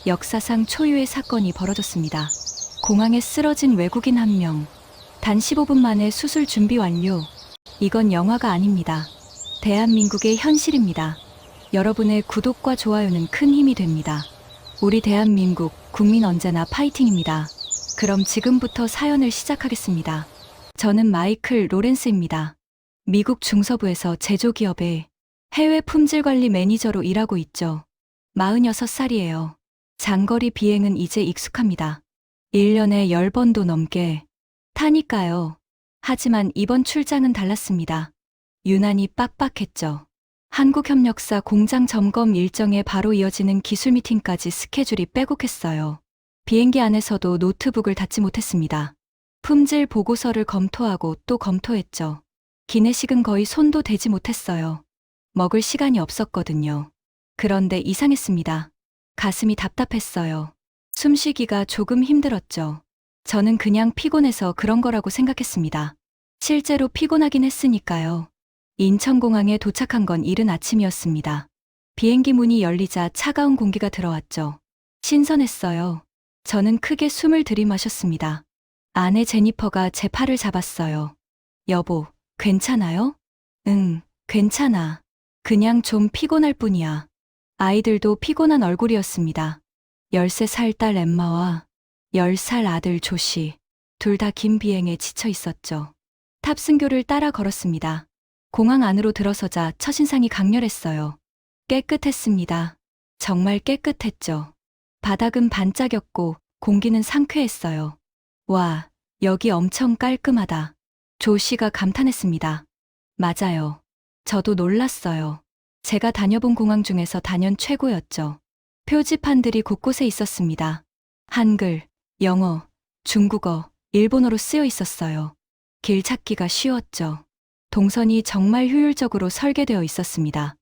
역사상 초유의 사건이 벌어졌습니다. 공항에 쓰러진 외국인 한 명. 단 15분 만에 수술 준비 완료. 이건 영화가 아닙니다. 대한민국의 현실입니다. 여러분의 구독과 좋아요는 큰 힘이 됩니다. 우리 대한민국 국민 언제나 파이팅입니다. 그럼 지금부터 사연을 시작하겠습니다. 저는 마이클 로렌스입니다. 미국 중서부에서 제조기업의 해외 품질관리 매니저로 일하고 있죠. 46살이에요. 장거리 비행은 이제 익숙합니다. 1년에 10번도 넘게 타니까요. 하지만 이번 출장은 달랐습니다. 유난히 빡빡했죠. 한국협력사 공장 점검 일정에 바로 이어지는 기술 미팅까지 스케줄이 빼곡했어요. 비행기 안에서도 노트북을 닫지 못했습니다. 품질 보고서를 검토하고 또 검토했죠. 기내식은 거의 손도 대지 못했어요. 먹을 시간이 없었거든요. 그런데 이상했습니다. 가슴이 답답했어요. 숨쉬기가 조금 힘들었죠. 저는 그냥 피곤해서 그런 거라고 생각했습니다. 실제로 피곤하긴 했으니까요. 인천공항에 도착한 건 이른 아침이었습니다. 비행기 문이 열리자 차가운 공기가 들어왔죠. 신선했어요. 저는 크게 숨을 들이마셨습니다. 아내 제니퍼가 제 팔을 잡았어요. 여보, 괜찮아요? 응, 괜찮아. 그냥 좀 피곤할 뿐이야. 아이들도 피곤한 얼굴이었습니다. 13살 딸 엠마와 10살 아들 조시. 둘 다 긴 비행에 지쳐 있었죠. 탑승교를 따라 걸었습니다. 공항 안으로 들어서자 첫인상이 강렬했어요. 깨끗했습니다. 정말 깨끗했죠. 바닥은 반짝였고 공기는 상쾌했어요. 와, 여기 엄청 깔끔하다. 조시가 감탄했습니다. 맞아요. 저도 놀랐어요. 제가 다녀본 공항 중에서 단연 최고였죠. 표지판들이 곳곳에 있었습니다. 한글, 영어, 중국어, 일본어로 쓰여 있었어요. 길 찾기가 쉬웠죠. 동선이 정말 효율적으로 설계되어 있었습니다.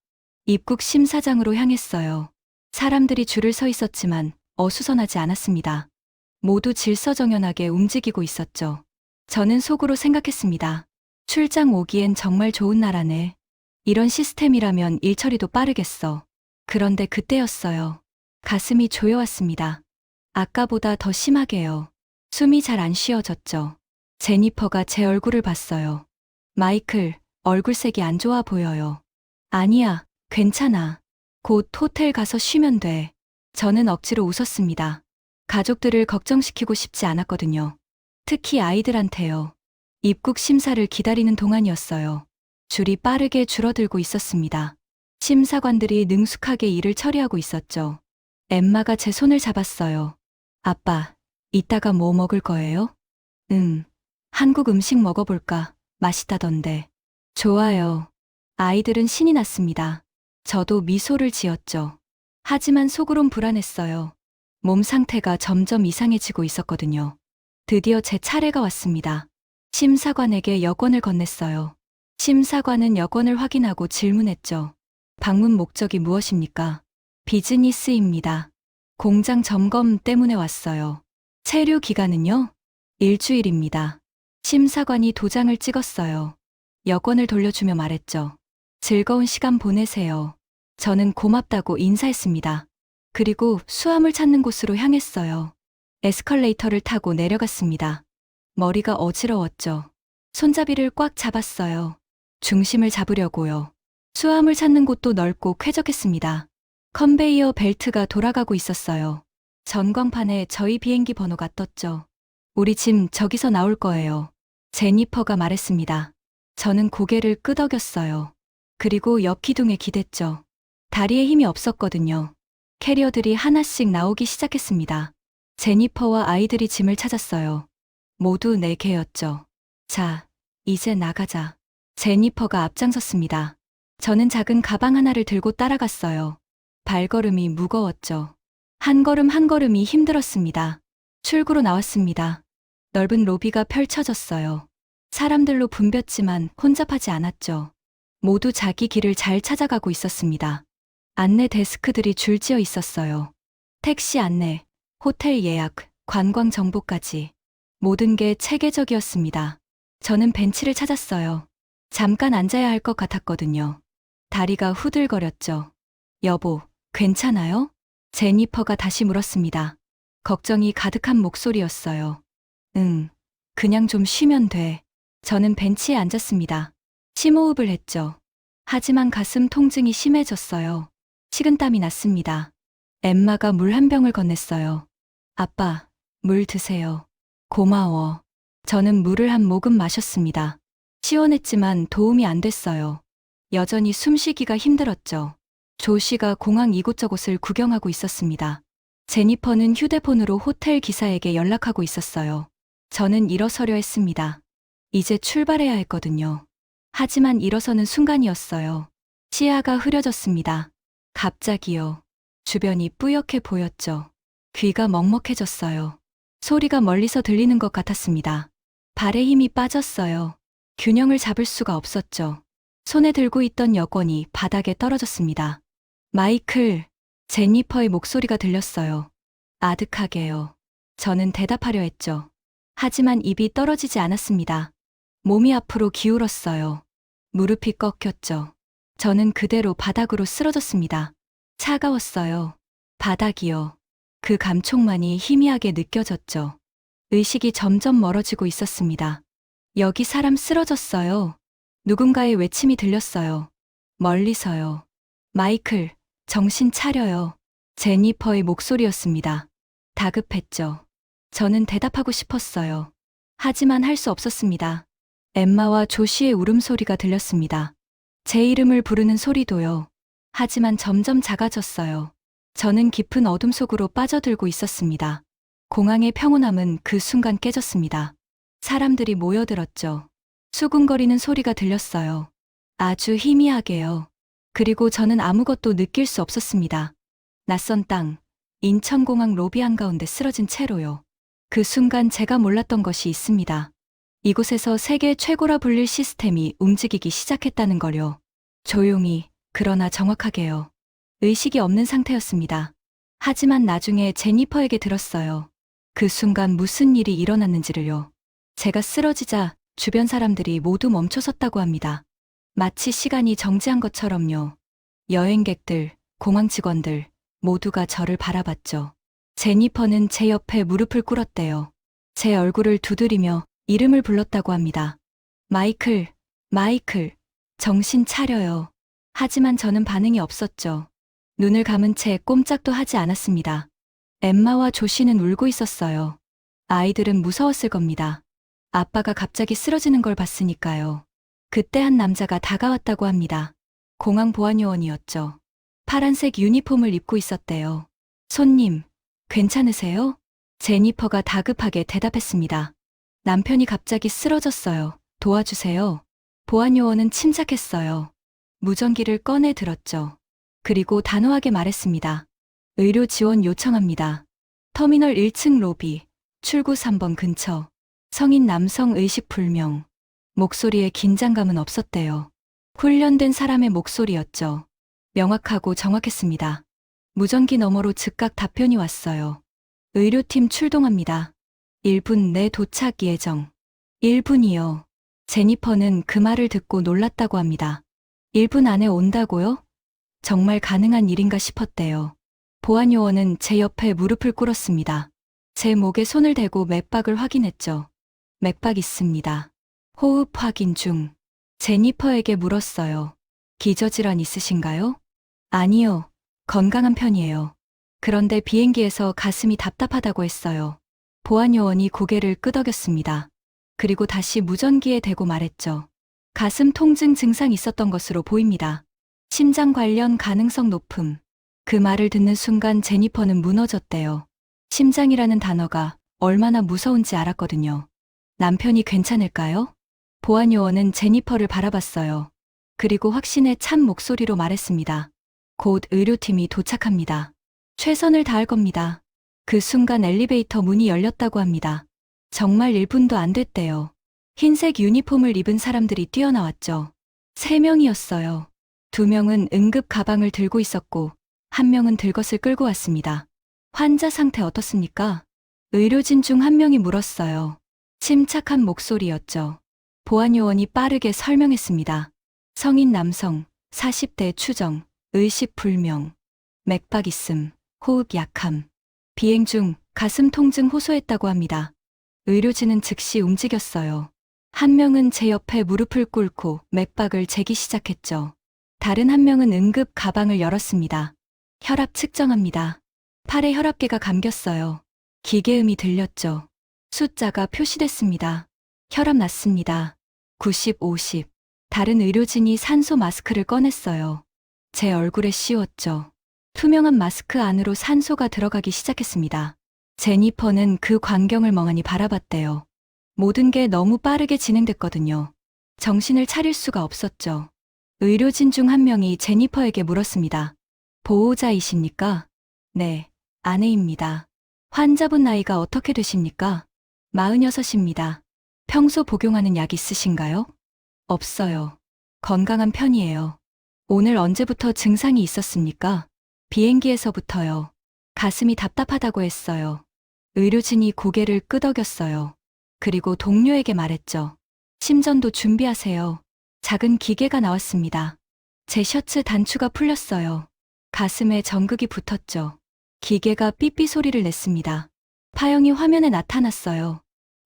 입국 심사장으로 향했어요. 사람들이 줄을 서 있었지만 어수선하지 않았습니다. 모두 질서정연하게 움직이고 있었죠. 저는 속으로 생각했습니다. 출장 오기엔 정말 좋은 나라네. 이런 시스템이라면 일 처리도 빠르겠어. 그런데 그때였어요. 가슴이 조여왔습니다. 아까보다 더 심하게요. 숨이 잘 안 쉬어졌죠. 제니퍼가 제 얼굴을 봤어요. 마이클, 얼굴색이 안 좋아 보여요. 아니야, 괜찮아. 곧 호텔 가서 쉬면 돼. 저는 억지로 웃었습니다. 가족들을 걱정시키고 싶지 않았거든요. 특히 아이들한테요. 입국 심사를 기다리는 동안이었어요. 줄이 빠르게 줄어들고 있었습니다. 심사관들이 능숙하게 일을 처리하고 있었죠. 엠마가 제 손을 잡았어요. 아빠, 이따가 뭐 먹을 거예요? 한국 음식 먹어볼까? 맛있다던데. 좋아요. 아이들은 신이 났습니다. 저도 미소를 지었죠. 하지만 속으론 불안했어요. 몸 상태가 점점 이상해지고 있었거든요. 드디어 제 차례가 왔습니다. 심사관에게 여권을 건넸어요. 심사관은 여권을 확인하고 질문했죠. 방문 목적이 무엇입니까? 비즈니스입니다. 공장 점검 때문에 왔어요. 체류 기간은요? 일주일입니다. 심사관이 도장을 찍었어요. 여권을 돌려주며 말했죠. 즐거운 시간 보내세요. 저는 고맙다고 인사했습니다. 그리고 수암을 찾는 곳으로 향했어요. 에스컬레이터를 타고 내려갔습니다. 머리가 어지러웠죠. 손잡이를 꽉 잡았어요. 중심을 잡으려고요. 수암을 찾는 곳도 넓고 쾌적했습니다. 컨베이어 벨트가 돌아가고 있었어요. 전광판에 저희 비행기 번호가 떴죠. 우리 짐 저기서 나올 거예요. 제니퍼가 말했습니다. 저는 고개를 끄덕였어요. 그리고 옆 기둥에 기댔죠. 다리에 힘이 없었거든요. 캐리어들이 하나씩 나오기 시작했습니다. 제니퍼와 아이들이 짐을 찾았어요. 모두 4개였죠. 자, 이제 나가자. 제니퍼가 앞장섰습니다. 저는 작은 가방 하나를 들고 따라갔어요. 발걸음이 무거웠죠. 한 걸음 한 걸음이 힘들었습니다. 출구로 나왔습니다. 넓은 로비가 펼쳐졌어요. 사람들로 붐볐지만 혼잡하지 않았죠. 모두 자기 길을 잘 찾아가고 있었습니다. 안내 데스크들이 줄지어 있었어요. 택시 안내, 호텔 예약, 관광 정보까지. 모든 게 체계적이었습니다. 저는 벤치를 찾았어요. 잠깐 앉아야 할 것 같았거든요. 다리가 후들거렸죠. 여보, 괜찮아요? 제니퍼가 다시 물었습니다. 걱정이 가득한 목소리였어요. 응, 그냥 좀 쉬면 돼. 저는 벤치에 앉았습니다. 심호흡을 했죠. 하지만 가슴 통증이 심해졌어요. 식은땀이 났습니다. 엠마가 물 한 병을 건넸어요. 아빠, 물 드세요. 고마워. 저는 물을 한 모금 마셨습니다. 시원했지만 도움이 안 됐어요. 여전히 숨쉬기가 힘들었죠. 조 씨가 공항 이곳저곳을 구경하고 있었습니다. 제니퍼는 휴대폰으로 호텔 기사에게 연락하고 있었어요. 저는 일어서려 했습니다. 이제 출발해야 했거든요. 하지만 일어서는 순간이었어요. 시야가 흐려졌습니다. 갑자기요. 주변이 뿌옇게 보였죠. 귀가 먹먹해졌어요. 소리가 멀리서 들리는 것 같았습니다. 발에 힘이 빠졌어요. 균형을 잡을 수가 없었죠. 손에 들고 있던 여권이 바닥에 떨어졌습니다. 마이클, 제니퍼의 목소리가 들렸어요. 아득하게요. 저는 대답하려 했죠. 하지만 입이 떨어지지 않았습니다. 몸이 앞으로 기울었어요. 무릎이 꺾였죠. 저는 그대로 바닥으로 쓰러졌습니다. 차가웠어요. 바닥이요. 그 감촉만이 희미하게 느껴졌죠. 의식이 점점 멀어지고 있었습니다. 여기 사람 쓰러졌어요. 누군가의 외침이 들렸어요. 멀리서요. 마이클, 정신 차려요. 제니퍼의 목소리였습니다. 다급했죠. 저는 대답하고 싶었어요. 하지만 할 수 없었습니다. 엠마와 조시의 울음소리가 들렸습니다. 제 이름을 부르는 소리도요. 하지만 점점 작아졌어요. 저는 깊은 어둠 속으로 빠져들고 있었습니다. 공항의 평온함은 그 순간 깨졌습니다. 사람들이 모여들었죠. 수군거리는 소리가 들렸어요. 아주 희미하게요. 그리고 저는 아무것도 느낄 수 없었습니다. 낯선 땅, 인천공항 로비 한가운데 쓰러진 채로요. 그 순간 제가 몰랐던 것이 있습니다. 이곳에서 세계 최고라 불릴 시스템이 움직이기 시작했다는 걸요. 조용히, 그러나 정확하게요. 의식이 없는 상태였습니다. 하지만 나중에 제니퍼에게 들었어요. 그 순간 무슨 일이 일어났는지를요. 제가 쓰러지자 주변 사람들이 모두 멈춰섰다고 합니다. 마치 시간이 정지한 것처럼요. 여행객들, 공항 직원들 모두가 저를 바라봤죠. 제니퍼는 제 옆에 무릎을 꿇었대요. 제 얼굴을 두드리며 이름을 불렀다고 합니다. 마이클, 마이클, 정신 차려요. 하지만 저는 반응이 없었죠. 눈을 감은 채 꼼짝도 하지 않았습니다. 엠마와 조시는 울고 있었어요. 아이들은 무서웠을 겁니다. 아빠가 갑자기 쓰러지는 걸 봤으니까요. 그때 한 남자가 다가왔다고 합니다. 공항 보안요원이었죠. 파란색 유니폼을 입고 있었대요. 손님, 괜찮으세요? 제니퍼가 다급하게 대답했습니다. 남편이 갑자기 쓰러졌어요. 도와주세요. 보안요원은 침착했어요. 무전기를 꺼내 들었죠. 그리고 단호하게 말했습니다. 의료 지원 요청합니다. 터미널 1층 로비, 출구 3번 근처. 성인 남성 의식 불명. 목소리에 긴장감은 없었대요. 훈련된 사람의 목소리였죠. 명확하고 정확했습니다. 무전기 너머로 즉각 답변이 왔어요. 의료팀 출동합니다. 1분 내 도착 예정. 1분이요. 제니퍼는 그 말을 듣고 놀랐다고 합니다. 1분 안에 온다고요? 정말 가능한 일인가 싶었대요. 보안요원은 제 옆에 무릎을 꿇었습니다. 제 목에 손을 대고 맥박을 확인했죠. 맥박 있습니다. 호흡 확인 중. 제니퍼에게 물었어요. 기저질환 있으신가요? 아니요. 건강한 편이에요. 그런데 비행기에서 가슴이 답답하다고 했어요. 보안요원이 고개를 끄덕였습니다. 그리고 다시 무전기에 대고 말했죠. 가슴 통증 증상 있었던 것으로 보입니다. 심장 관련 가능성 높음. 그 말을 듣는 순간 제니퍼는 무너졌대요. 심장이라는 단어가 얼마나 무서운지 알았거든요. 남편이 괜찮을까요? 보안요원은 제니퍼를 바라봤어요. 그리고 확신에 찬 목소리로 말했습니다. 곧 의료팀이 도착합니다. 최선을 다할 겁니다. 그 순간 엘리베이터 문이 열렸다고 합니다. 정말 1분도 안 됐대요. 흰색 유니폼을 입은 사람들이 뛰어나왔죠. 3명이었어요. 2명은 응급 가방을 들고 있었고 1명은 들것을 끌고 왔습니다. 환자 상태 어떻습니까? 의료진 중 1명이 물었어요. 침착한 목소리였죠. 보안요원이 빠르게 설명했습니다. 성인 남성, 40대 추정, 의식 불명, 맥박 있음, 호흡 약함. 비행 중 가슴 통증 호소했다고 합니다. 의료진은 즉시 움직였어요. 한 명은 제 옆에 무릎을 꿇고 맥박을 재기 시작했죠. 다른 한 명은 응급 가방을 열었습니다. 혈압 측정합니다. 팔에 혈압계가 감겼어요. 기계음이 들렸죠. 숫자가 표시됐습니다. 혈압 낮습니다. 90, 50. 다른 의료진이 산소 마스크를 꺼냈어요. 제 얼굴에 씌웠죠. 투명한 마스크 안으로 산소가 들어가기 시작했습니다. 제니퍼는 그 광경을 멍하니 바라봤대요. 모든 게 너무 빠르게 진행됐거든요. 정신을 차릴 수가 없었죠. 의료진 중 한 명이 제니퍼에게 물었습니다. 보호자이십니까? 네, 아내입니다. 환자분 나이가 어떻게 되십니까? 46입니다. 평소 복용하는 약 있으신가요? 없어요. 건강한 편이에요. 오늘 언제부터 증상이 있었습니까? 비행기에서부터요. 가슴이 답답하다고 했어요. 의료진이 고개를 끄덕였어요. 그리고 동료에게 말했죠. 심전도 준비하세요. 작은 기계가 나왔습니다. 제 셔츠 단추가 풀렸어요. 가슴에 정극이 붙었죠. 기계가 삐삐 소리를 냈습니다. 파형이 화면에 나타났어요.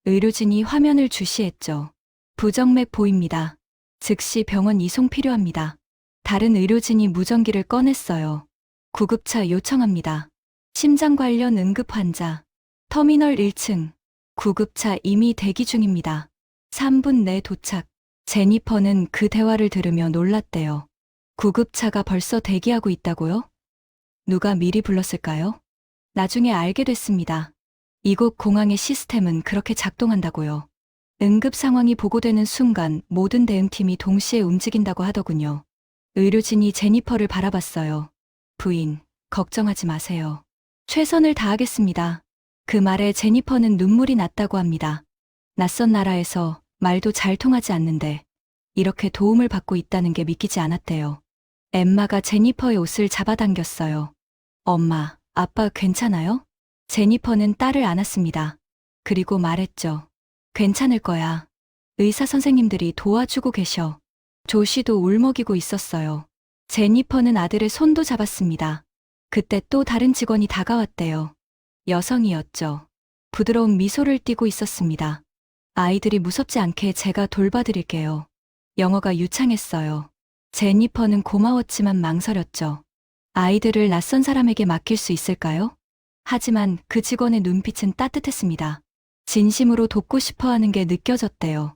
의료진이 화면을 주시했죠. 부정맥 보입니다. 즉시 병원 이송 필요합니다. 다른 의료진이 무전기를 꺼냈어요. 구급차 요청합니다. 심장 관련 응급 환자. 터미널 1층. 구급차 이미 대기 중입니다. 3분 내 도착. 제니퍼는 그 대화를 들으며 놀랐대요. 구급차가 벌써 대기하고 있다고요? 누가 미리 불렀을까요? 나중에 알게 됐습니다. 이곳 공항의 시스템은 그렇게 작동한다고요. 응급 상황이 보고되는 순간 모든 대응팀이 동시에 움직인다고 하더군요. 의료진이 제니퍼를 바라봤어요. 부인, 걱정하지 마세요. 최선을 다하겠습니다. 그 말에 제니퍼는 눈물이 났다고 합니다. 낯선 나라에서 말도 잘 통하지 않는데 이렇게 도움을 받고 있다는 게 믿기지 않았대요. 엠마가 제니퍼의 옷을 잡아당겼어요. 엄마, 아빠 괜찮아요? 제니퍼는 딸을 안았습니다. 그리고 말했죠. 괜찮을 거야. 의사 선생님들이 도와주고 계셔. 조시도 울먹이고 있었어요. 제니퍼는 아들의 손도 잡았습니다. 그때 또 다른 직원이 다가왔대요. 여성이었죠. 부드러운 미소를 띠고 있었습니다. 아이들이 무섭지 않게 제가 돌봐드릴게요. 영어가 유창했어요. 제니퍼는 고마웠지만 망설였죠. 아이들을 낯선 사람에게 맡길 수 있을까요? 하지만 그 직원의 눈빛은 따뜻했습니다. 진심으로 돕고 싶어 하는 게 느껴졌대요.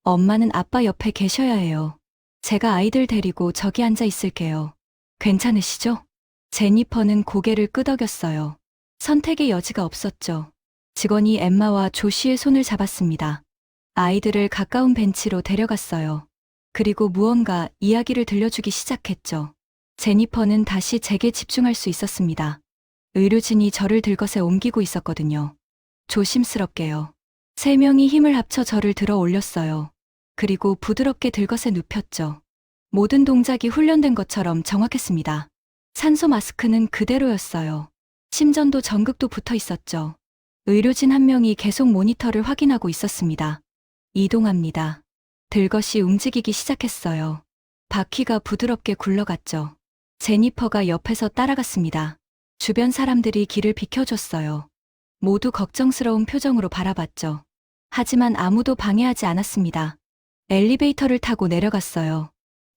엄마는 아빠 옆에 계셔야 해요. 제가 아이들 데리고 저기 앉아 있을게요. 괜찮으시죠? 제니퍼는 고개를 끄덕였어요. 선택의 여지가 없었죠. 직원이 엠마와 조시의 손을 잡았습니다. 아이들을 가까운 벤치로 데려갔어요. 그리고 무언가 이야기를 들려주기 시작했죠. 제니퍼는 다시 제게 집중할 수 있었습니다. 의료진이 저를 들것에 옮기고 있었거든요. 조심스럽게요. 3명이 힘을 합쳐 저를 들어 올렸어요. 그리고 부드럽게 들것에 눕혔죠. 모든 동작이 훈련된 것처럼 정확했습니다. 산소 마스크는 그대로였어요. 심전도 전극도 붙어 있었죠. 의료진 한 명이 계속 모니터를 확인하고 있었습니다. 이동합니다. 들것이 움직이기 시작했어요. 바퀴가 부드럽게 굴러갔죠. 제니퍼가 옆에서 따라갔습니다. 주변 사람들이 길을 비켜줬어요. 모두 걱정스러운 표정으로 바라봤죠. 하지만 아무도 방해하지 않았습니다. 엘리베이터를 타고 내려갔어요.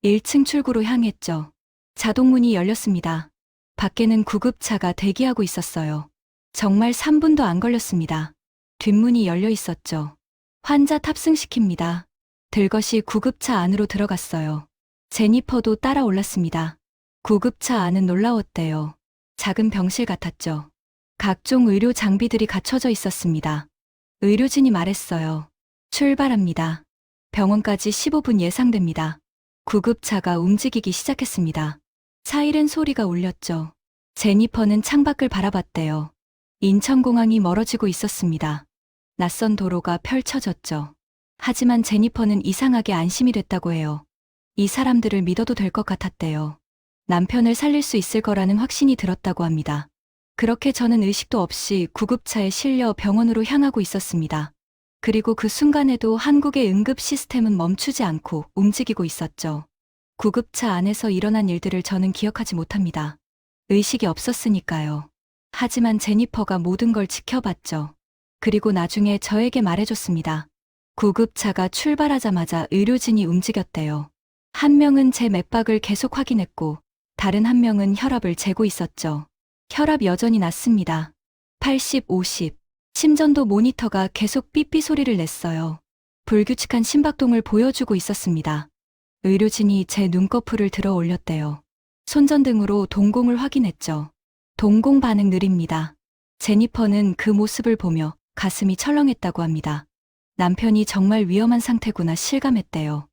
1층 출구로 향했죠. 자동문이 열렸습니다. 밖에는 구급차가 대기하고 있었어요. 정말 3분도 안 걸렸습니다. 뒷문이 열려 있었죠. 환자 탑승시킵니다. 들것이 구급차 안으로 들어갔어요. 제니퍼도 따라 올랐습니다. 구급차 안은 놀라웠대요. 작은 병실 같았죠. 각종 의료 장비들이 갖춰져 있었습니다. 의료진이 말했어요. 출발합니다. 병원까지 15분 예상됩니다. 구급차가 움직이기 시작했습니다. 사이렌 소리가 울렸죠. 제니퍼는 창밖을 바라봤대요. 인천공항이 멀어지고 있었습니다. 낯선 도로가 펼쳐졌죠. 하지만 제니퍼는 이상하게 안심이 됐다고 해요. 이 사람들을 믿어도 될 것 같았대요. 남편을 살릴 수 있을 거라는 확신이 들었다고 합니다. 그렇게 저는 의식도 없이 구급차에 실려 병원으로 향하고 있었습니다. 그리고 그 순간에도 한국의 응급 시스템은 멈추지 않고 움직이고 있었죠. 구급차 안에서 일어난 일들을 저는 기억하지 못합니다. 의식이 없었으니까요. 하지만 제니퍼가 모든 걸 지켜봤죠. 그리고 나중에 저에게 말해줬습니다. 구급차가 출발하자마자 의료진이 움직였대요. 한 명은 제 맥박을 계속 확인했고 다른 한 명은 혈압을 재고 있었죠. 혈압 여전히 낮습니다. 80, 50. 심전도 모니터가 계속 삐삐 소리를 냈어요. 불규칙한 심박동을 보여주고 있었습니다. 의료진이 제 눈꺼풀을 들어 올렸대요. 손전등으로 동공을 확인했죠. 동공 반응 느립니다. 제니퍼는 그 모습을 보며 가슴이 철렁했다고 합니다. 남편이 정말 위험한 상태구나 실감했대요.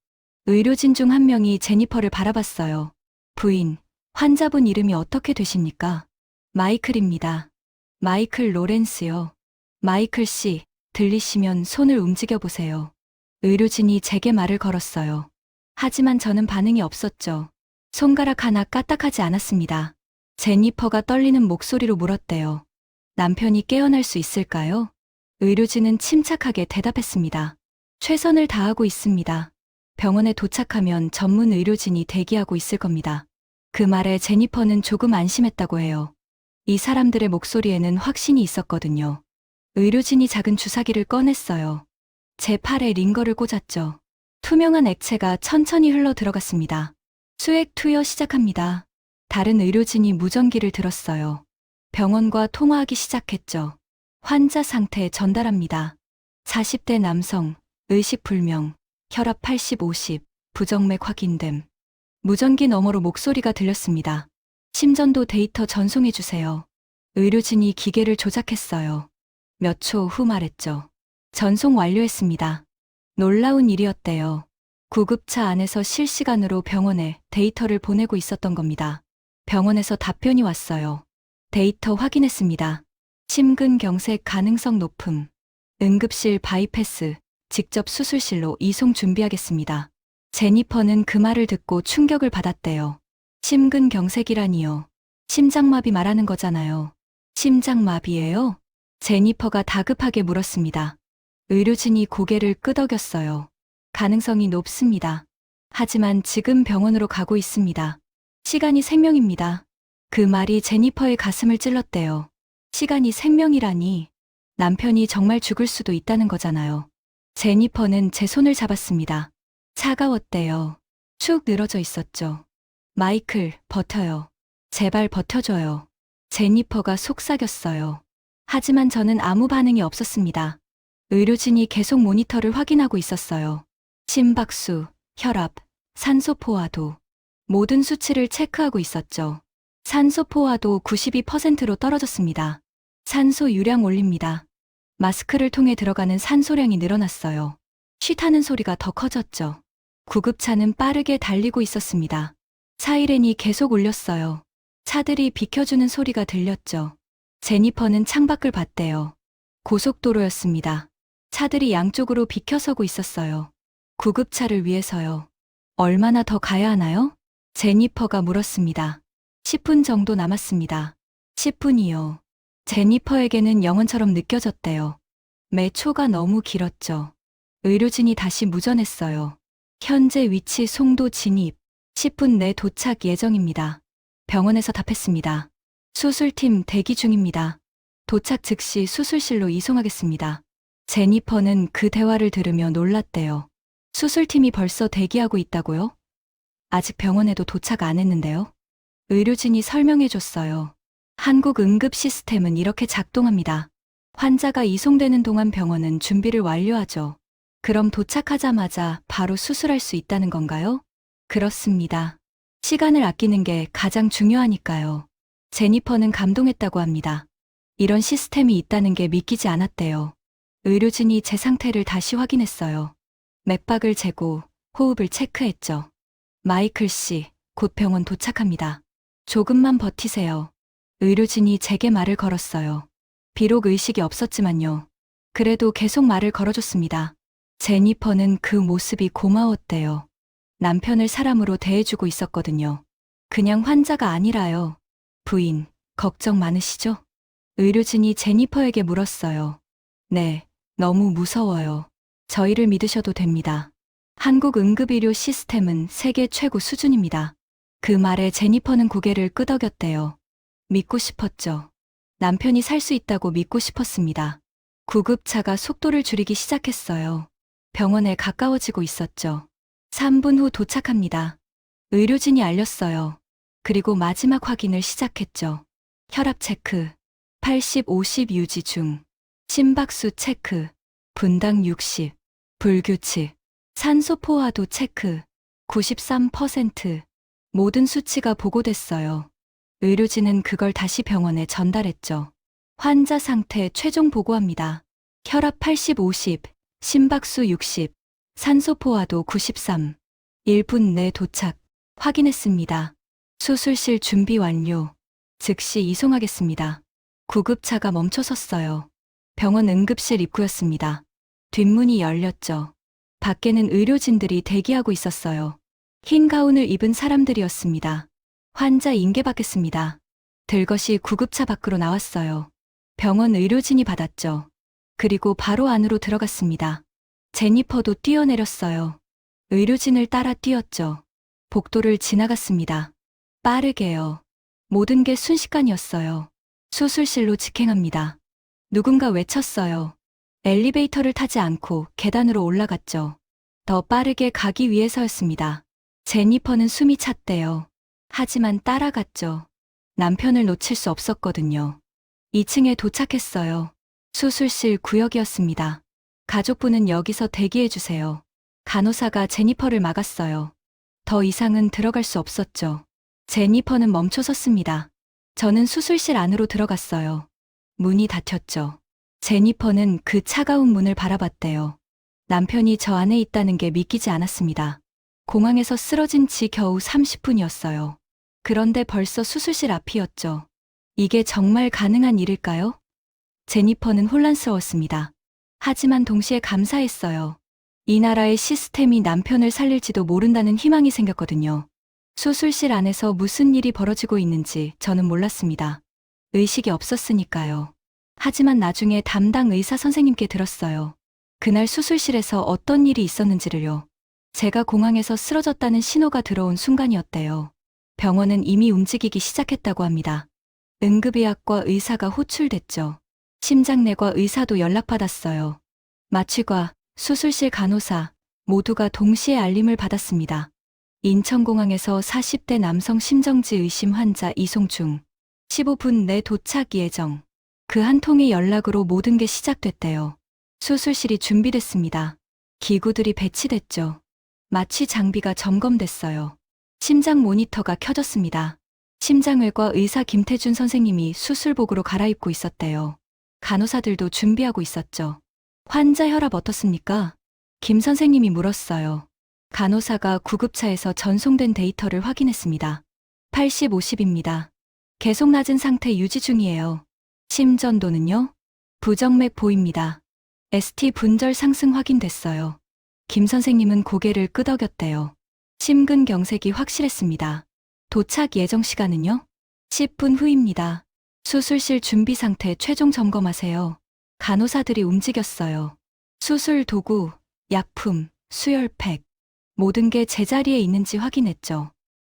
의료진 중 한 명이 제니퍼를 바라봤어요. 부인, 환자분 이름이 어떻게 되십니까? 마이클입니다. 마이클 로렌스요. 마이클 씨, 들리시면 손을 움직여 보세요. 의료진이 제게 말을 걸었어요. 하지만 저는 반응이 없었죠. 손가락 하나 까딱하지 않았습니다. 제니퍼가 떨리는 목소리로 물었대요. 남편이 깨어날 수 있을까요? 의료진은 침착하게 대답했습니다. 최선을 다하고 있습니다. 병원에 도착하면 전문 의료진이 대기하고 있을 겁니다. 그 말에 제니퍼는 조금 안심했다고 해요. 이 사람들의 목소리에는 확신이 있었거든요. 의료진이 작은 주사기를 꺼냈어요. 제 팔에 링거를 꽂았죠. 투명한 액체가 천천히 흘러 들어갔습니다. 수액 투여 시작합니다. 다른 의료진이 무전기를 들었어요. 병원과 통화하기 시작했죠. 환자 상태 전달합니다. 40대 남성, 의식불명, 혈압 80, 50, 부정맥 확인됨. 무전기 너머로 목소리가 들렸습니다. 심전도 데이터 전송해주세요. 의료진이 기계를 조작했어요. 몇 초 후 말했죠. 전송 완료했습니다. 놀라운 일이었대요. 구급차 안에서 실시간으로 병원에 데이터를 보내고 있었던 겁니다. 병원에서 답변이 왔어요. 데이터 확인했습니다. 심근경색 가능성 높음. 응급실 바이패스, 직접 수술실로 이송 준비하겠습니다. 제니퍼는 그 말을 듣고 충격을 받았대요. 심근경색이라니요. 심장마비 말하는 거잖아요. 심장마비예요? 제니퍼가 다급하게 물었습니다. 의료진이 고개를 끄덕였어요. 가능성이 높습니다. 하지만 지금 병원으로 가고 있습니다. 시간이 생명입니다. 그 말이 제니퍼의 가슴을 찔렀대요. 시간이 생명이라니. 남편이 정말 죽을 수도 있다는 거잖아요. 제니퍼는 제 손을 잡았습니다. 차가웠대요. 축 늘어져 있었죠. 마이클, 버텨요. 제발 버텨줘요. 제니퍼가 속삭였어요. 하지만 저는 아무 반응이 없었습니다. 의료진이 계속 모니터를 확인하고 있었어요. 심박수, 혈압, 산소 포화도. 모든 수치를 체크하고 있었죠. 산소 포화도 92%로 떨어졌습니다. 산소 유량 올립니다. 마스크를 통해 들어가는 산소량이 늘어났어요. 쉬타는 소리가 더 커졌죠. 구급차는 빠르게 달리고 있었습니다. 사이렌이 계속 울렸어요. 차들이 비켜주는 소리가 들렸죠. 제니퍼는 창밖을 봤대요. 고속도로였습니다. 차들이 양쪽으로 비켜서고 있었어요. 구급차를 위해서요. 얼마나 더 가야 하나요? 제니퍼가 물었습니다. 10분 정도 남았습니다. 10분이요. 제니퍼에게는 영원처럼 느껴졌대요. 매 초가 너무 길었죠. 의료진이 다시 무전했어요. 현재 위치 송도 진입. 10분 내 도착 예정입니다. 병원에서 답했습니다. 수술팀 대기 중입니다. 도착 즉시 수술실로 이송하겠습니다. 제니퍼는 그 대화를 들으며 놀랐대요. 수술팀이 벌써 대기하고 있다고요? 아직 병원에도 도착 안 했는데요. 의료진이 설명해줬어요. 한국 응급 시스템은 이렇게 작동합니다. 환자가 이송되는 동안 병원은 준비를 완료하죠. 그럼 도착하자마자 바로 수술할 수 있다는 건가요? 그렇습니다. 시간을 아끼는 게 가장 중요하니까요. 제니퍼는 감동했다고 합니다. 이런 시스템이 있다는 게 믿기지 않았대요. 의료진이 제 상태를 다시 확인했어요. 맥박을 재고 호흡을 체크했죠. 마이클 씨, 곧 병원 도착합니다. 조금만 버티세요. 의료진이 제게 말을 걸었어요. 비록 의식이 없었지만요. 그래도 계속 말을 걸어줬습니다. 제니퍼는 그 모습이 고마웠대요. 남편을 사람으로 대해주고 있었거든요. 그냥 환자가 아니라요. 부인, 걱정 많으시죠? 의료진이 제니퍼에게 물었어요. 네, 너무 무서워요. 저희를 믿으셔도 됩니다. 한국 응급의료 시스템은 세계 최고 수준입니다. 그 말에 제니퍼는 고개를 끄덕였대요. 믿고 싶었죠. 남편이 살 수 있다고 믿고 싶었습니다. 구급차가 속도를 줄이기 시작했어요. 병원에 가까워지고 있었죠. 3분 후 도착합니다. 의료진이 알렸어요. 그리고 마지막 확인을 시작했죠. 혈압 체크, 80, 50 유지 중. 심박수 체크, 분당 60. 불규칙. 산소 포화도 체크, 93%. 모든 수치가 보고됐어요. 의료진은 그걸 다시 병원에 전달했죠. 환자 상태 최종 보고합니다. 혈압 80, 50, 심박수 60, 산소 포화도 93. 1분 내 도착. 확인했습니다. 수술실 준비 완료. 즉시 이송하겠습니다. 구급차가 멈춰섰어요. 병원 응급실 입구였습니다. 뒷문이 열렸죠. 밖에는 의료진들이 대기하고 있었어요. 흰 가운을 입은 사람들이었습니다. 환자 인계받겠습니다. 들것이 구급차 밖으로 나왔어요. 병원 의료진이 받았죠. 그리고 바로 안으로 들어갔습니다. 제니퍼도 뛰어내렸어요. 의료진을 따라 뛰었죠. 복도를 지나갔습니다. 빠르게요. 모든 게 순식간이었어요. 수술실로 직행합니다. 누군가 외쳤어요. 엘리베이터를 타지 않고 계단으로 올라갔죠. 더 빠르게 가기 위해서였습니다. 제니퍼는 숨이 찼대요. 하지만 따라갔죠. 남편을 놓칠 수 없었거든요. 2층에 도착했어요. 수술실 구역이었습니다. 가족분은 여기서 대기해주세요. 간호사가 제니퍼를 막았어요. 더 이상은 들어갈 수 없었죠. 제니퍼는 멈춰 섰습니다. 저는 수술실 안으로 들어갔어요. 문이 닫혔죠. 제니퍼는 그 차가운 문을 바라봤대요. 남편이 저 안에 있다는 게 믿기지 않았습니다. 공항에서 쓰러진 지 겨우 30분이었어요. 그런데 벌써 수술실 앞이었죠. 이게 정말 가능한 일일까요? 제니퍼는 혼란스러웠습니다. 하지만 동시에 감사했어요. 이 나라의 시스템이 남편을 살릴지도 모른다는 희망이 생겼거든요. 수술실 안에서 무슨 일이 벌어지고 있는지 저는 몰랐습니다. 의식이 없었으니까요. 하지만 나중에 담당 의사 선생님께 들었어요. 그날 수술실에서 어떤 일이 있었는지를요. 제가 공항에서 쓰러졌다는 신호가 들어온 순간이었대요. 병원은 이미 움직이기 시작했다고 합니다. 응급의학과 의사가 호출됐죠. 심장내과 의사도 연락받았어요. 마취과 수술실 간호사 모두가 동시에 알림을 받았습니다. 인천공항에서 40대 남성 심정지 의심 환자 이송 중. 15분 내 도착 예정. 그 한 통의 연락으로 모든 게 시작됐대요. 수술실이 준비됐습니다. 기구들이 배치됐죠. 마취 장비가 점검됐어요. 심장 모니터가 켜졌습니다. 심장외과 의사 김태준 선생님이 수술복으로 갈아입고 있었대요. 간호사들도 준비하고 있었죠. 환자 혈압 어떻습니까? 김 선생님이 물었어요. 간호사가 구급차에서 전송된 데이터를 확인했습니다. 80, 50입니다. 계속 낮은 상태 유지 중이에요. 심전도는요? 부정맥 보입니다. ST 분절 상승 확인됐어요. 김 선생님은 고개를 끄덕였대요. 심근경색이 확실했습니다. 도착 예정 시간은요? 10분 후입니다. 수술실 준비 상태 최종 점검하세요. 간호사들이 움직였어요. 수술 도구, 약품, 수혈팩. 모든 게 제자리에 있는지 확인했죠.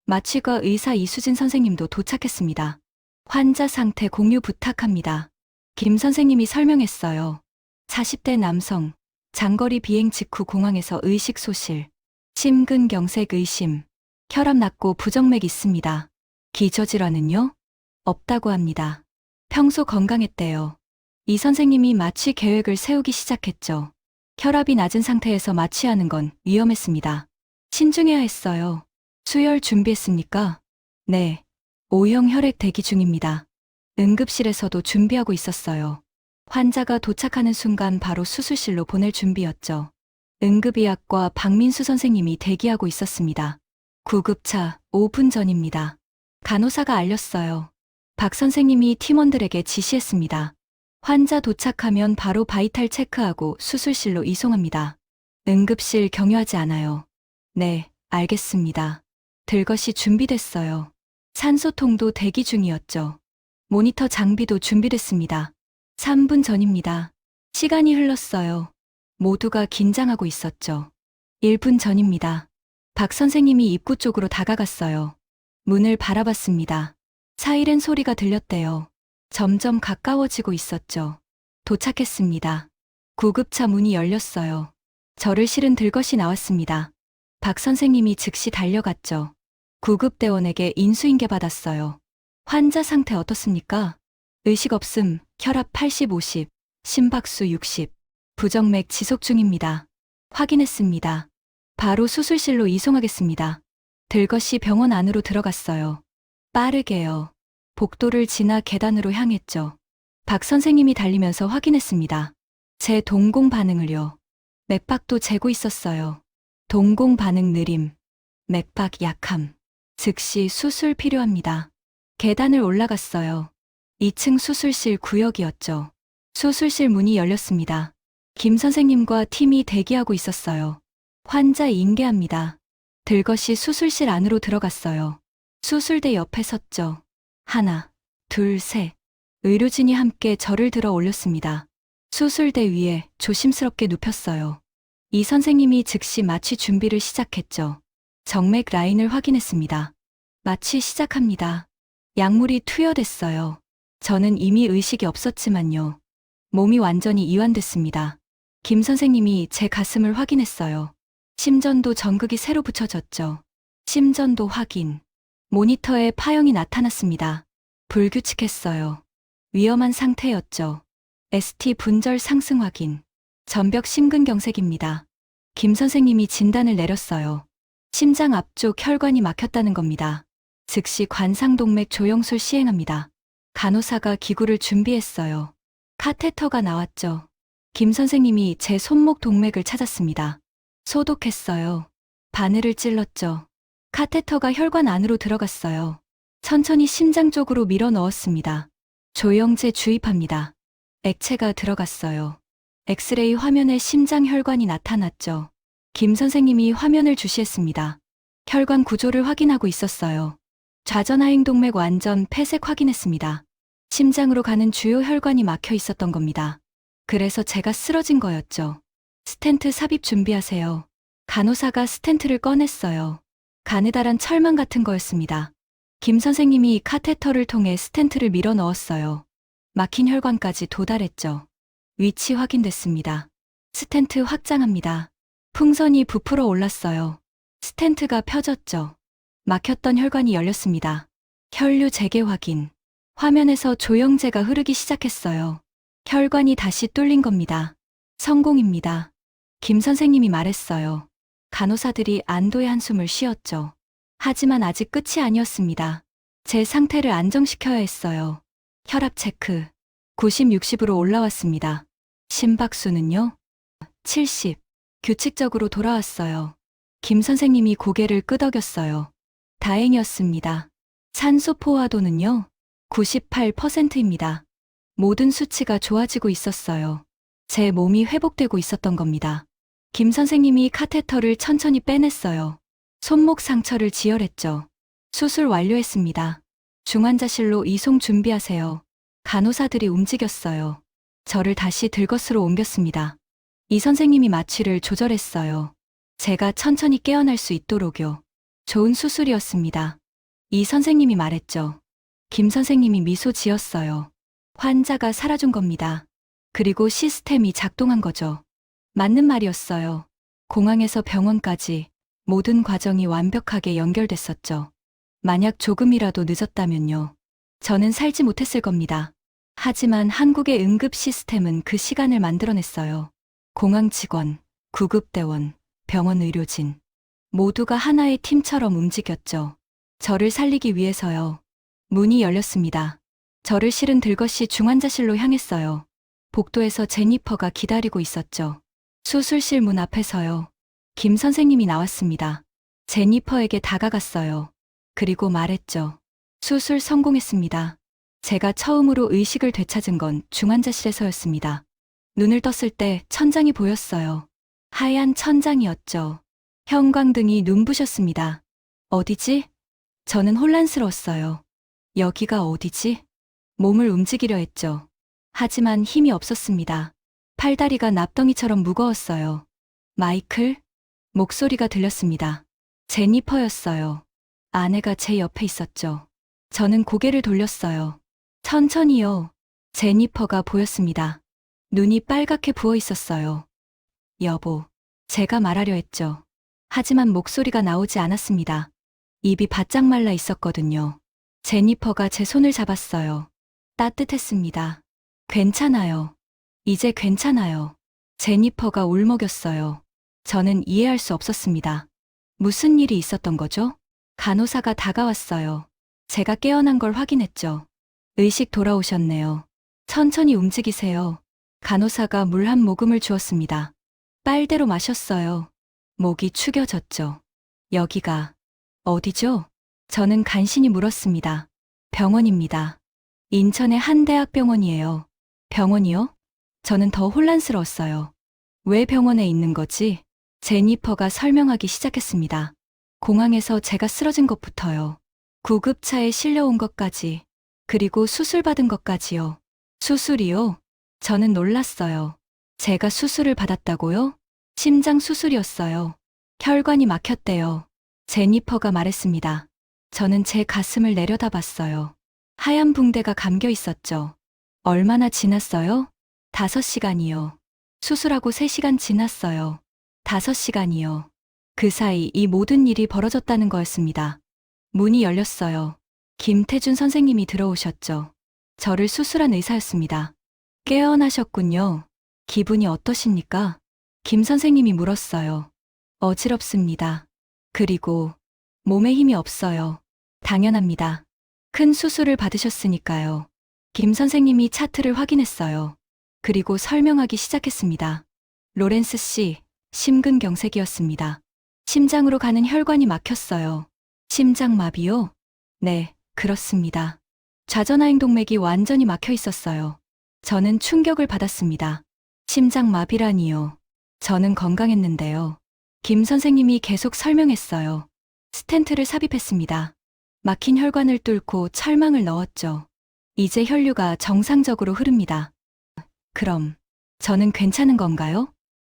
마취과 의사 이수진 선생님도 도착했습니다. 환자 상태 공유 부탁합니다. 김 선생님이 설명했어요. 40대 남성, 장거리 비행 직후 공항에서 의식 소실, 심근경색 의심, 혈압 낮고 부정맥 있습니다. 기저질환은요? 없다고 합니다. 평소 건강했대요. 이 선생님이 마취 계획을 세우기 시작했죠. 혈압이 낮은 상태에서 마취하는 건 위험했습니다. 신중해야 했어요. 수혈 준비했습니까? 네. O형 혈액 대기 중입니다. 응급실에서도 준비하고 있었어요. 환자가 도착하는 순간 바로 수술실로 보낼 준비였죠. 응급의학과 박민수 선생님이 대기하고 있었습니다. 구급차 5분 전입니다. 간호사가 알렸어요. 박 선생님이 팀원들에게 지시했습니다. 환자 도착하면 바로 바이탈 체크하고 수술실로 이송합니다. 응급실 경유하지 않아요. 네, 알겠습니다. 들것이 준비됐어요. 산소통도 대기 중이었죠. 모니터 장비도 준비됐습니다. 3분 전입니다. 시간이 흘렀어요. 모두가 긴장하고 있었죠. 1분 전입니다. 박 선생님이 입구 쪽으로 다가갔어요. 문을 바라봤습니다. 사이렌 소리가 들렸대요. 점점 가까워지고 있었죠. 도착했습니다. 구급차 문이 열렸어요. 저를 실은 들것이 나왔습니다. 박 선생님이 즉시 달려갔죠. 구급대원에게 인수인계 받았어요. 환자 상태 어떻습니까? 의식 없음, 혈압 80, 50, 심박수 60, 부정맥 지속 중입니다. 확인했습니다. 바로 수술실로 이송하겠습니다. 들것이 병원 안으로 들어갔어요. 빠르게요. 복도를 지나 계단으로 향했죠. 박 선생님이 달리면서 확인했습니다. 제 동공 반응을요. 맥박도 재고 있었어요. 동공 반응 느림, 맥박 약함, 즉시 수술 필요합니다. 계단을 올라갔어요. 2층 수술실 구역이었죠. 수술실 문이 열렸습니다. 김 선생님과 팀이 대기하고 있었어요. 환자 인계합니다. 들것이 수술실 안으로 들어갔어요. 수술대 옆에 섰죠. 하나, 둘, 셋. 의료진이 함께 저를 들어 올렸습니다. 수술대 위에 조심스럽게 눕혔어요. 이 선생님이 즉시 마취 준비를 시작했죠. 정맥 라인을 확인했습니다. 마취 시작합니다. 약물이 투여됐어요. 저는 이미 의식이 없었지만요. 몸이 완전히 이완됐습니다. 김 선생님이 제 가슴을 확인했어요. 심전도 전극이 새로 붙여졌죠. 심전도 확인. 모니터에 파형이 나타났습니다. 불규칙했어요. 위험한 상태였죠. ST 분절 상승 확인. 전벽 심근경색입니다. 김 선생님이 진단을 내렸어요. 심장 앞쪽 혈관이 막혔다는 겁니다. 즉시 관상동맥 조영술 시행합니다. 간호사가 기구를 준비했어요. 카테터가 나왔죠. 김 선생님이 제 손목 동맥을 찾았습니다. 소독했어요. 바늘을 찔렀죠. 카테터가 혈관 안으로 들어갔어요. 천천히 심장 쪽으로 밀어 넣었습니다. 조영제 주입합니다. 액체가 들어갔어요. 엑스레이 화면에 심장 혈관이 나타났죠. 김 선생님이 화면을 주시했습니다. 혈관 구조를 확인하고 있었어요. 좌전하행동맥 완전 폐색 확인했습니다. 심장으로 가는 주요 혈관이 막혀 있었던 겁니다. 그래서 제가 쓰러진 거였죠. 스텐트 삽입 준비하세요. 간호사가 스텐트를 꺼냈어요. 가느다란 철망 같은 거였습니다. 김 선생님이 카테터를 통해 스텐트를 밀어 넣었어요. 막힌 혈관까지 도달했죠. 위치 확인됐습니다. 스텐트 확장합니다. 풍선이 부풀어 올랐어요. 스텐트가 펴졌죠. 막혔던 혈관이 열렸습니다. 혈류 재개 확인. 화면에서 조영제가 흐르기 시작했어요. 혈관이 다시 뚫린 겁니다. 성공입니다. 김 선생님이 말했어요. 간호사들이 안도의 한숨을 쉬었죠. 하지만 아직 끝이 아니었습니다. 제 상태를 안정시켜야 했어요. 혈압 체크. 90, 60으로 올라왔습니다. 심박수는요? 70. 규칙적으로 돌아왔어요. 김 선생님이 고개를 끄덕였어요. 다행이었습니다. 산소 포화도는요? 98%입니다. 모든 수치가 좋아지고 있었어요. 제 몸이 회복되고 있었던 겁니다. 김 선생님이 카테터를 천천히 빼냈어요. 손목 상처를 지혈했죠. 수술 완료했습니다. 중환자실로 이송 준비하세요. 간호사들이 움직였어요. 저를 다시 들것으로 옮겼습니다. 이 선생님이 마취를 조절했어요. 제가 천천히 깨어날 수 있도록요. 좋은 수술이었습니다. 이 선생님이 말했죠. 김 선생님이 미소 지었어요. 환자가 살아준 겁니다. 그리고 시스템이 작동한 거죠. 맞는 말이었어요. 공항에서 병원까지 모든 과정이 완벽하게 연결됐었죠. 만약 조금이라도 늦었다면요. 저는 살지 못했을 겁니다. 하지만 한국의 응급 시스템은 그 시간을 만들어냈어요. 공항 직원, 구급대원, 병원 의료진 모두가 하나의 팀처럼 움직였죠. 저를 살리기 위해서요. 문이 열렸습니다. 저를 실은 들것이 중환자실로 향했어요. 복도에서 제니퍼가 기다리고 있었죠. 수술실 문 앞에서요. 김 선생님이 나왔습니다. 제니퍼에게 다가갔어요. 그리고 말했죠. 수술 성공했습니다. 제가 처음으로 의식을 되찾은 건 중환자실에서였습니다. 눈을 떴을 때 천장이 보였어요. 하얀 천장이었죠. 형광등이 눈부셨습니다. 어디지? 저는 혼란스러웠어요. 여기가 어디지? 몸을 움직이려 했죠. 하지만 힘이 없었습니다. 팔다리가 납덩이처럼 무거웠어요. 마이클? 목소리가 들렸습니다. 제니퍼였어요. 아내가 제 옆에 있었죠. 저는 고개를 돌렸어요. 천천히요. 제니퍼가 보였습니다. 눈이 빨갛게 부어 있었어요. 여보, 제가 말하려 했죠. 하지만 목소리가 나오지 않았습니다. 입이 바짝 말라 있었거든요. 제니퍼가 제 손을 잡았어요. 따뜻했습니다. 괜찮아요. 이제 괜찮아요. 제니퍼가 울먹였어요. 저는 이해할 수 없었습니다. 무슨 일이 있었던 거죠? 간호사가 다가왔어요. 제가 깨어난 걸 확인했죠. 의식 돌아오셨네요. 천천히 움직이세요. 간호사가 물 한 모금을 주었습니다. 빨대로 마셨어요. 목이 축여졌죠. 여기가 어디죠? 저는 간신히 물었습니다. 병원입니다. 인천의 한 대학병원이에요. 병원이요? 저는 더 혼란스러웠어요. 왜 병원에 있는 거지? 제니퍼가 설명하기 시작했습니다. 공항에서 제가 쓰러진 것부터요. 구급차에 실려온 것까지, 그리고 수술받은 것까지요. 수술이요? 저는 놀랐어요. 제가 수술을 받았다고요? 심장 수술이었어요. 혈관이 막혔대요. 제니퍼가 말했습니다. 저는 제 가슴을 내려다봤어요. 하얀 붕대가 감겨 있었죠. 얼마나 지났어요? 5시간이요. 수술하고 3시간 지났어요. 5시간이요. 그 사이 이 모든 일이 벌어졌다는 거였습니다. 문이 열렸어요. 김태준 선생님이 들어오셨죠. 저를 수술한 의사였습니다. 깨어나셨군요. 기분이 어떠십니까? 김 선생님이 물었어요. 어지럽습니다. 그리고 몸에 힘이 없어요. 당연합니다. 큰 수술을 받으셨으니까요. 김 선생님이 차트를 확인했어요. 그리고 설명하기 시작했습니다. 로렌스 씨, 심근경색이었습니다. 심장으로 가는 혈관이 막혔어요. 심장마비요? 네, 그렇습니다. 좌전하행 동맥이 완전히 막혀 있었어요. 저는 충격을 받았습니다. 심장마비라니요. 저는 건강했는데요. 김 선생님이 계속 설명했어요. 스텐트를 삽입했습니다. 막힌 혈관을 뚫고 철망을 넣었죠. 이제 혈류가 정상적으로 흐릅니다. 그럼 저는 괜찮은 건가요?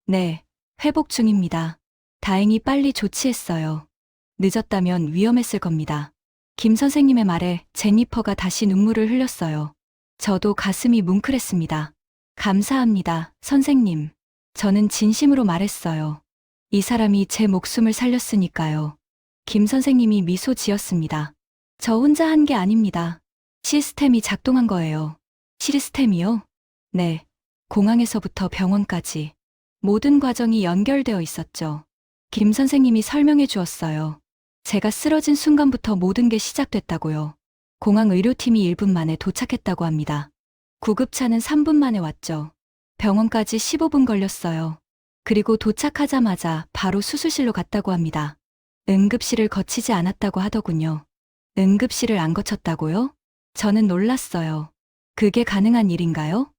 네, 회복 중입니다. 다행히 빨리 조치했어요. 늦었다면 위험했을 겁니다. 김 선생님의 말에 제니퍼가 다시 눈물을 흘렸어요. 저도 가슴이 뭉클했습니다. 감사합니다, 선생님. 저는 진심으로 말했어요. 이 사람이 제 목숨을 살렸으니까요. 김 선생님이 미소 지었습니다. 저 혼자 한 게 아닙니다. 시스템이 작동한 거예요. 시스템이요? 네. 공항에서부터 병원까지 모든 과정이 연결되어 있었죠. 김 선생님이 설명해 주었어요. 제가 쓰러진 순간부터 모든 게 시작됐다고요. 공항 의료팀이 1분 만에 도착했다고 합니다. 구급차는 3분 만에 왔죠. 병원까지 15분 걸렸어요. 그리고 도착하자마자 바로 수술실로 갔다고 합니다. 응급실을 거치지 않았다고 하더군요. 응급실을 안 거쳤다고요? 저는 놀랐어요. 그게 가능한 일인가요?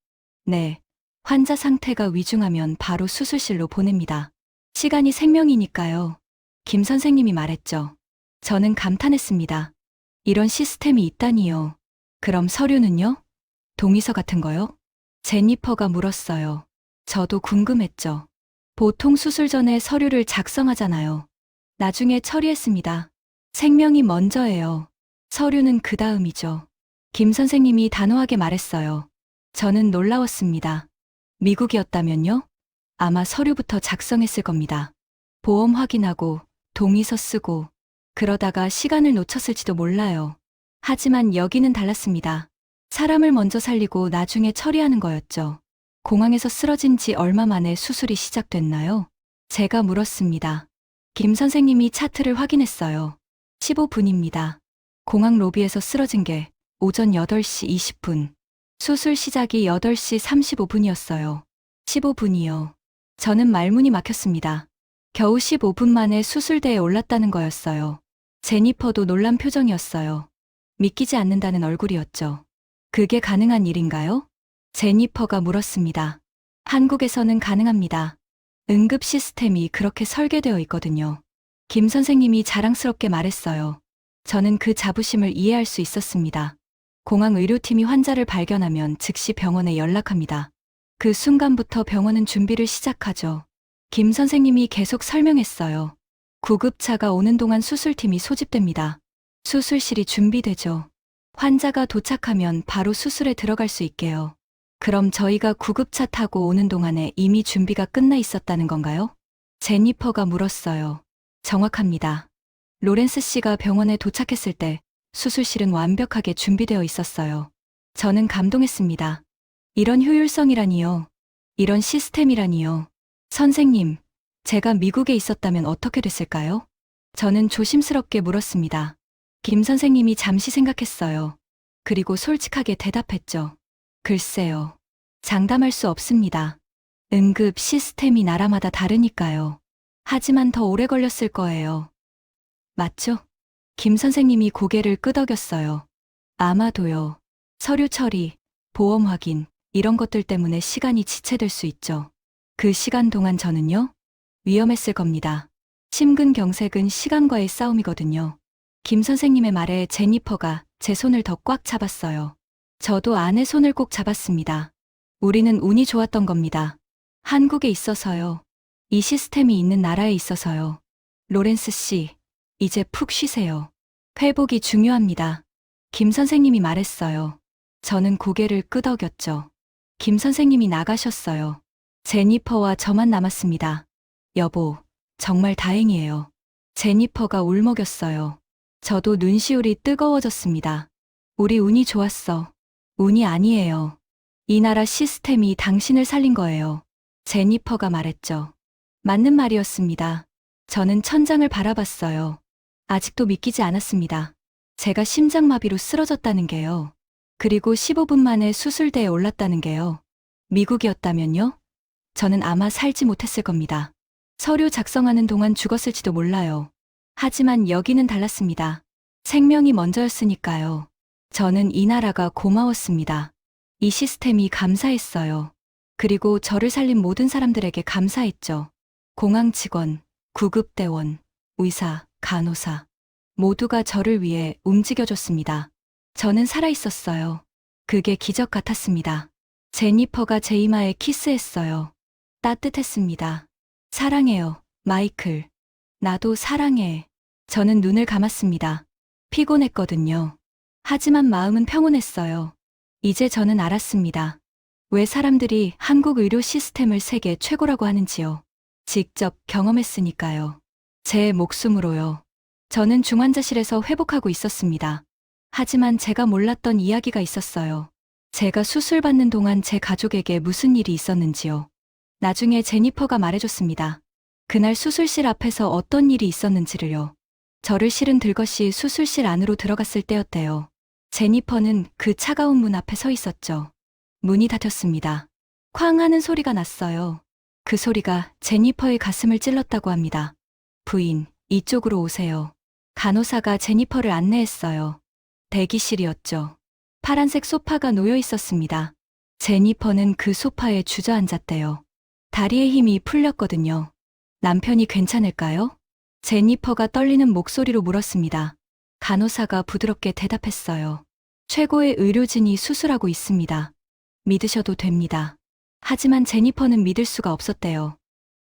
네. 환자 상태가 위중하면 바로 수술실로 보냅니다. 시간이 생명이니까요. 김 선생님이 말했죠. 저는 감탄했습니다. 이런 시스템이 있다니요. 그럼 서류는요? 동의서 같은 거요? 제니퍼가 물었어요. 저도 궁금했죠. 보통 수술 전에 서류를 작성하잖아요. 나중에 처리했습니다. 생명이 먼저예요. 서류는 그 다음이죠. 김 선생님이 단호하게 말했어요. 저는 놀라웠습니다. 미국이었다면요? 아마 서류부터 작성했을 겁니다. 보험 확인하고 동의서 쓰고 그러다가 시간을 놓쳤을지도 몰라요. 하지만 여기는 달랐습니다. 사람을 먼저 살리고 나중에 처리하는 거였죠. 공항에서 쓰러진 지 얼마 만에 수술이 시작됐나요? 제가 물었습니다. 김 선생님이 차트를 확인했어요. 15분입니다. 공항 로비에서 쓰러진 게 오전 8시 20분. 수술 시작이 8시 35분이었어요. 15분이요. 저는 말문이 막혔습니다. 겨우 15분 만에 수술대에 올랐다는 거였어요. 제니퍼도 놀란 표정이었어요. 믿기지 않는다는 얼굴이었죠. 그게 가능한 일인가요? 제니퍼가 물었습니다. 한국에서는 가능합니다. 응급 시스템이 그렇게 설계되어 있거든요. 김 선생님이 자랑스럽게 말했어요. 저는 그 자부심을 이해할 수 있었습니다. 공항 의료팀이 환자를 발견하면 즉시 병원에 연락합니다. 그 순간부터 병원은 준비를 시작하죠. 김 선생님이 계속 설명했어요. 구급차가 오는 동안 수술팀이 소집됩니다. 수술실이 준비되죠. 환자가 도착하면 바로 수술에 들어갈 수 있게요. 그럼 저희가 구급차 타고 오는 동안에 이미 준비가 끝나 있었다는 건가요? 제니퍼가 물었어요. 정확합니다. 로렌스 씨가 병원에 도착했을 때 수술실은 완벽하게 준비되어 있었어요. 저는 감동했습니다. 이런 효율성이라니요. 이런 시스템이라니요. 선생님, 제가 미국에 있었다면 어떻게 됐을까요? 저는 조심스럽게 물었습니다. 김 선생님이 잠시 생각했어요. 그리고 솔직하게 대답했죠. 글쎄요. 장담할 수 없습니다. 응급 시스템이 나라마다 다르니까요. 하지만 더 오래 걸렸을 거예요. 맞죠? 김 선생님이 고개를 끄덕였어요. 아마도요. 서류 처리, 보험 확인, 이런 것들 때문에 시간이 지체될 수 있죠. 그 시간 동안 저는요? 위험했을 겁니다. 심근경색은 시간과의 싸움이거든요. 김 선생님의 말에 제니퍼가 제 손을 더 꽉 잡았어요. 저도 아내 손을 꼭 잡았습니다. 우리는 운이 좋았던 겁니다. 한국에 있어서요. 이 시스템이 있는 나라에 있어서요. 로렌스 씨, 이제 푹 쉬세요. 회복이 중요합니다. 김 선생님이 말했어요. 저는 고개를 끄덕였죠. 김 선생님이 나가셨어요. 제니퍼와 저만 남았습니다. 여보, 정말 다행이에요. 제니퍼가 울먹였어요. 저도 눈시울이 뜨거워졌습니다. 우리 운이 좋았어. 운이 아니에요. 이 나라 시스템이 당신을 살린 거예요. 제니퍼가 말했죠. 맞는 말이었습니다. 저는 천장을 바라봤어요. 아직도 믿기지 않았습니다. 제가 심장마비로 쓰러졌다는 게요. 그리고 15분 만에 수술대에 올랐다는 게요. 미국이었다면요? 저는 아마 살지 못했을 겁니다. 서류 작성하는 동안 죽었을지도 몰라요. 하지만 여기는 달랐습니다. 생명이 먼저였으니까요. 저는 이 나라가 고마웠습니다. 이 시스템이 감사했어요. 그리고 저를 살린 모든 사람들에게 감사했죠. 공항 직원, 구급대원, 의사, 간호사. 모두가 저를 위해 움직여줬습니다. 저는 살아있었어요. 그게 기적 같았습니다. 제니퍼가 제 이마에 키스했어요. 따뜻했습니다. 사랑해요, 마이클. 나도 사랑해. 저는 눈을 감았습니다. 피곤했거든요. 하지만 마음은 평온했어요. 이제 저는 알았습니다. 왜 사람들이 한국 의료 시스템을 세계 최고라고 하는지요. 직접 경험했으니까요. 제 목숨으로요. 저는 중환자실에서 회복하고 있었습니다. 하지만 제가 몰랐던 이야기가 있었어요. 제가 수술받는 동안 제 가족에게 무슨 일이 있었는지요. 나중에 제니퍼가 말해줬습니다. 그날 수술실 앞에서 어떤 일이 있었는지를요. 저를 실은 들것이 수술실 안으로 들어갔을 때였대요. 제니퍼는 그 차가운 문 앞에 서 있었죠. 문이 닫혔습니다. 쾅 하는 소리가 났어요. 그 소리가 제니퍼의 가슴을 찔렀다고 합니다. 부인, 이쪽으로 오세요. 간호사가 제니퍼를 안내했어요. 대기실이었죠. 파란색 소파가 놓여 있었습니다. 제니퍼는 그 소파에 주저앉았대요. 다리에 힘이 풀렸거든요. 남편이 괜찮을까요? 제니퍼가 떨리는 목소리로 물었습니다. 간호사가 부드럽게 대답했어요. 최고의 의료진이 수술하고 있습니다. 믿으셔도 됩니다. 하지만 제니퍼는 믿을 수가 없었대요.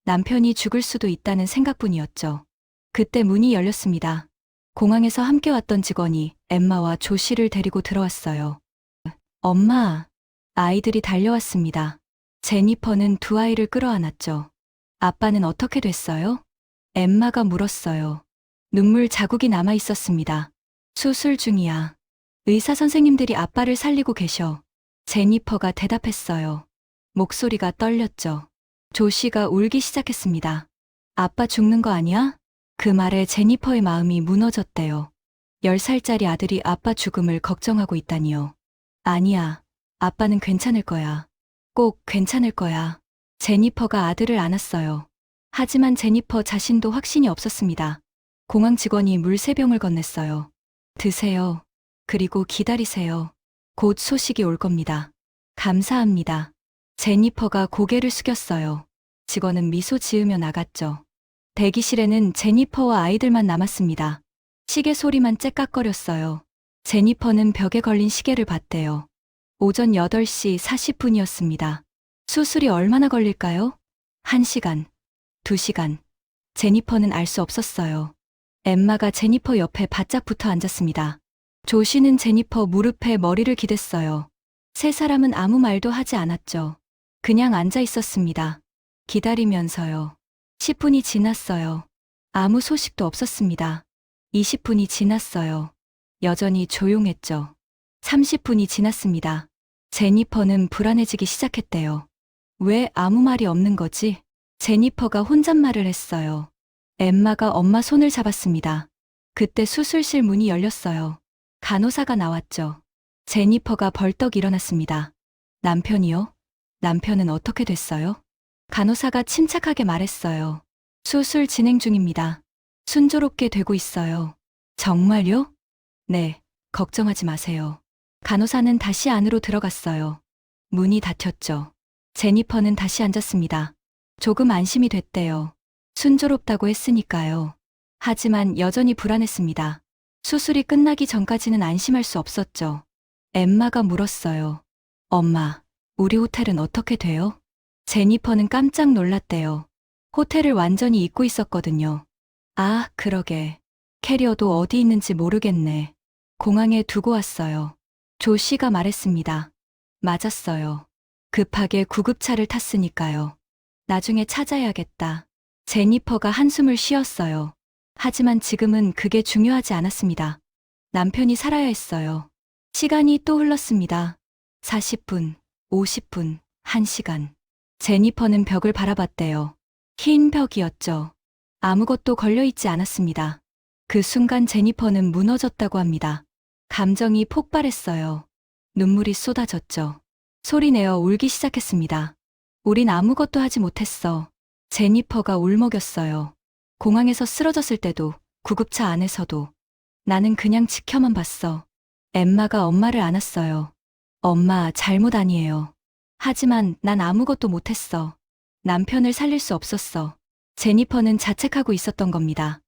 남편이 죽을 수도 있다는 생각뿐이었죠. 그때 문이 열렸습니다. 공항에서 함께 왔던 직원이 엠마와 조씨를 데리고 들어왔어요. 엄마, 아이들이 달려왔습니다. 제니퍼는 두 아이를 끌어안았죠. 아빠는 어떻게 됐어요? 엠마가 물었어요. 눈물 자국이 남아 있었습니다. 수술 중이야. 의사 선생님들이 아빠를 살리고 계셔. 제니퍼가 대답했어요. 목소리가 떨렸죠. 조씨가 울기 시작했습니다. 아빠 죽는 거 아니야? 그 말에 제니퍼의 마음이 무너졌대요. 10살짜리 아들이 아빠 죽음을 걱정하고 있다니요. 아니야. 아빠는 괜찮을 거야. 꼭 괜찮을 거야. 제니퍼가 아들을 안았어요. 하지만 제니퍼 자신도 확신이 없었습니다. 공항 직원이 물 3병을 건넸어요. 드세요. 그리고 기다리세요. 곧 소식이 올 겁니다. 감사합니다. 제니퍼가 고개를 숙였어요. 직원은 미소 지으며 나갔죠. 대기실에는 제니퍼와 아이들만 남았습니다. 시계 소리만 째깍거렸어요. 제니퍼는 벽에 걸린 시계를 봤대요. 오전 8시 40분이었습니다. 수술이 얼마나 걸릴까요? 1시간, 2시간. 제니퍼는 알 수 없었어요. 엠마가 제니퍼 옆에 바짝 붙어 앉았습니다. 조 씨는 제니퍼 무릎에 머리를 기댔어요. 세 사람은 아무 말도 하지 않았죠. 그냥 앉아 있었습니다. 기다리면서요. 10분이 지났어요. 아무 소식도 없었습니다. 20분이 지났어요. 여전히 조용했죠. 30분이 지났습니다. 제니퍼는 불안해지기 시작했대요. 왜 아무 말이 없는 거지? 제니퍼가 혼잣말을 했어요. 엠마가 엄마 손을 잡았습니다. 그때 수술실 문이 열렸어요. 간호사가 나왔죠. 제니퍼가 벌떡 일어났습니다. 남편이요? 남편은 어떻게 됐어요? 간호사가 침착하게 말했어요. 수술 진행 중입니다. 순조롭게 되고 있어요. 정말요? 네, 걱정하지 마세요. 간호사는 다시 안으로 들어갔어요. 문이 닫혔죠. 제니퍼는 다시 앉았습니다. 조금 안심이 됐대요. 순조롭다고 했으니까요. 하지만 여전히 불안했습니다. 수술이 끝나기 전까지는 안심할 수 없었죠. 엠마가 물었어요. 엄마, 우리 호텔은 어떻게 돼요? 제니퍼는 깜짝 놀랐대요. 호텔을 완전히 잊고 있었거든요. 아, 그러게. 캐리어도 어디 있는지 모르겠네. 공항에 두고 왔어요. 조 씨가 말했습니다. 맞았어요. 급하게 구급차를 탔으니까요. 나중에 찾아야겠다. 제니퍼가 한숨을 쉬었어요. 하지만 지금은 그게 중요하지 않았습니다. 남편이 살아야 했어요. 시간이 또 흘렀습니다. 40분, 50분, 1시간. 제니퍼는 벽을 바라봤대요. 흰 벽이었죠. 아무것도 걸려있지 않았습니다. 그 순간 제니퍼는 무너졌다고 합니다. 감정이 폭발했어요. 눈물이 쏟아졌죠. 소리내어 울기 시작했습니다. 우린 아무것도 하지 못했어. 제니퍼가 울먹였어요. 공항에서 쓰러졌을 때도, 구급차 안에서도. 나는 그냥 지켜만 봤어. 엠마가 엄마를 안았어요. 엄마, 잘못 아니에요. 하지만 난 아무것도 못했어. 남편을 살릴 수 없었어. 제니퍼는 자책하고 있었던 겁니다.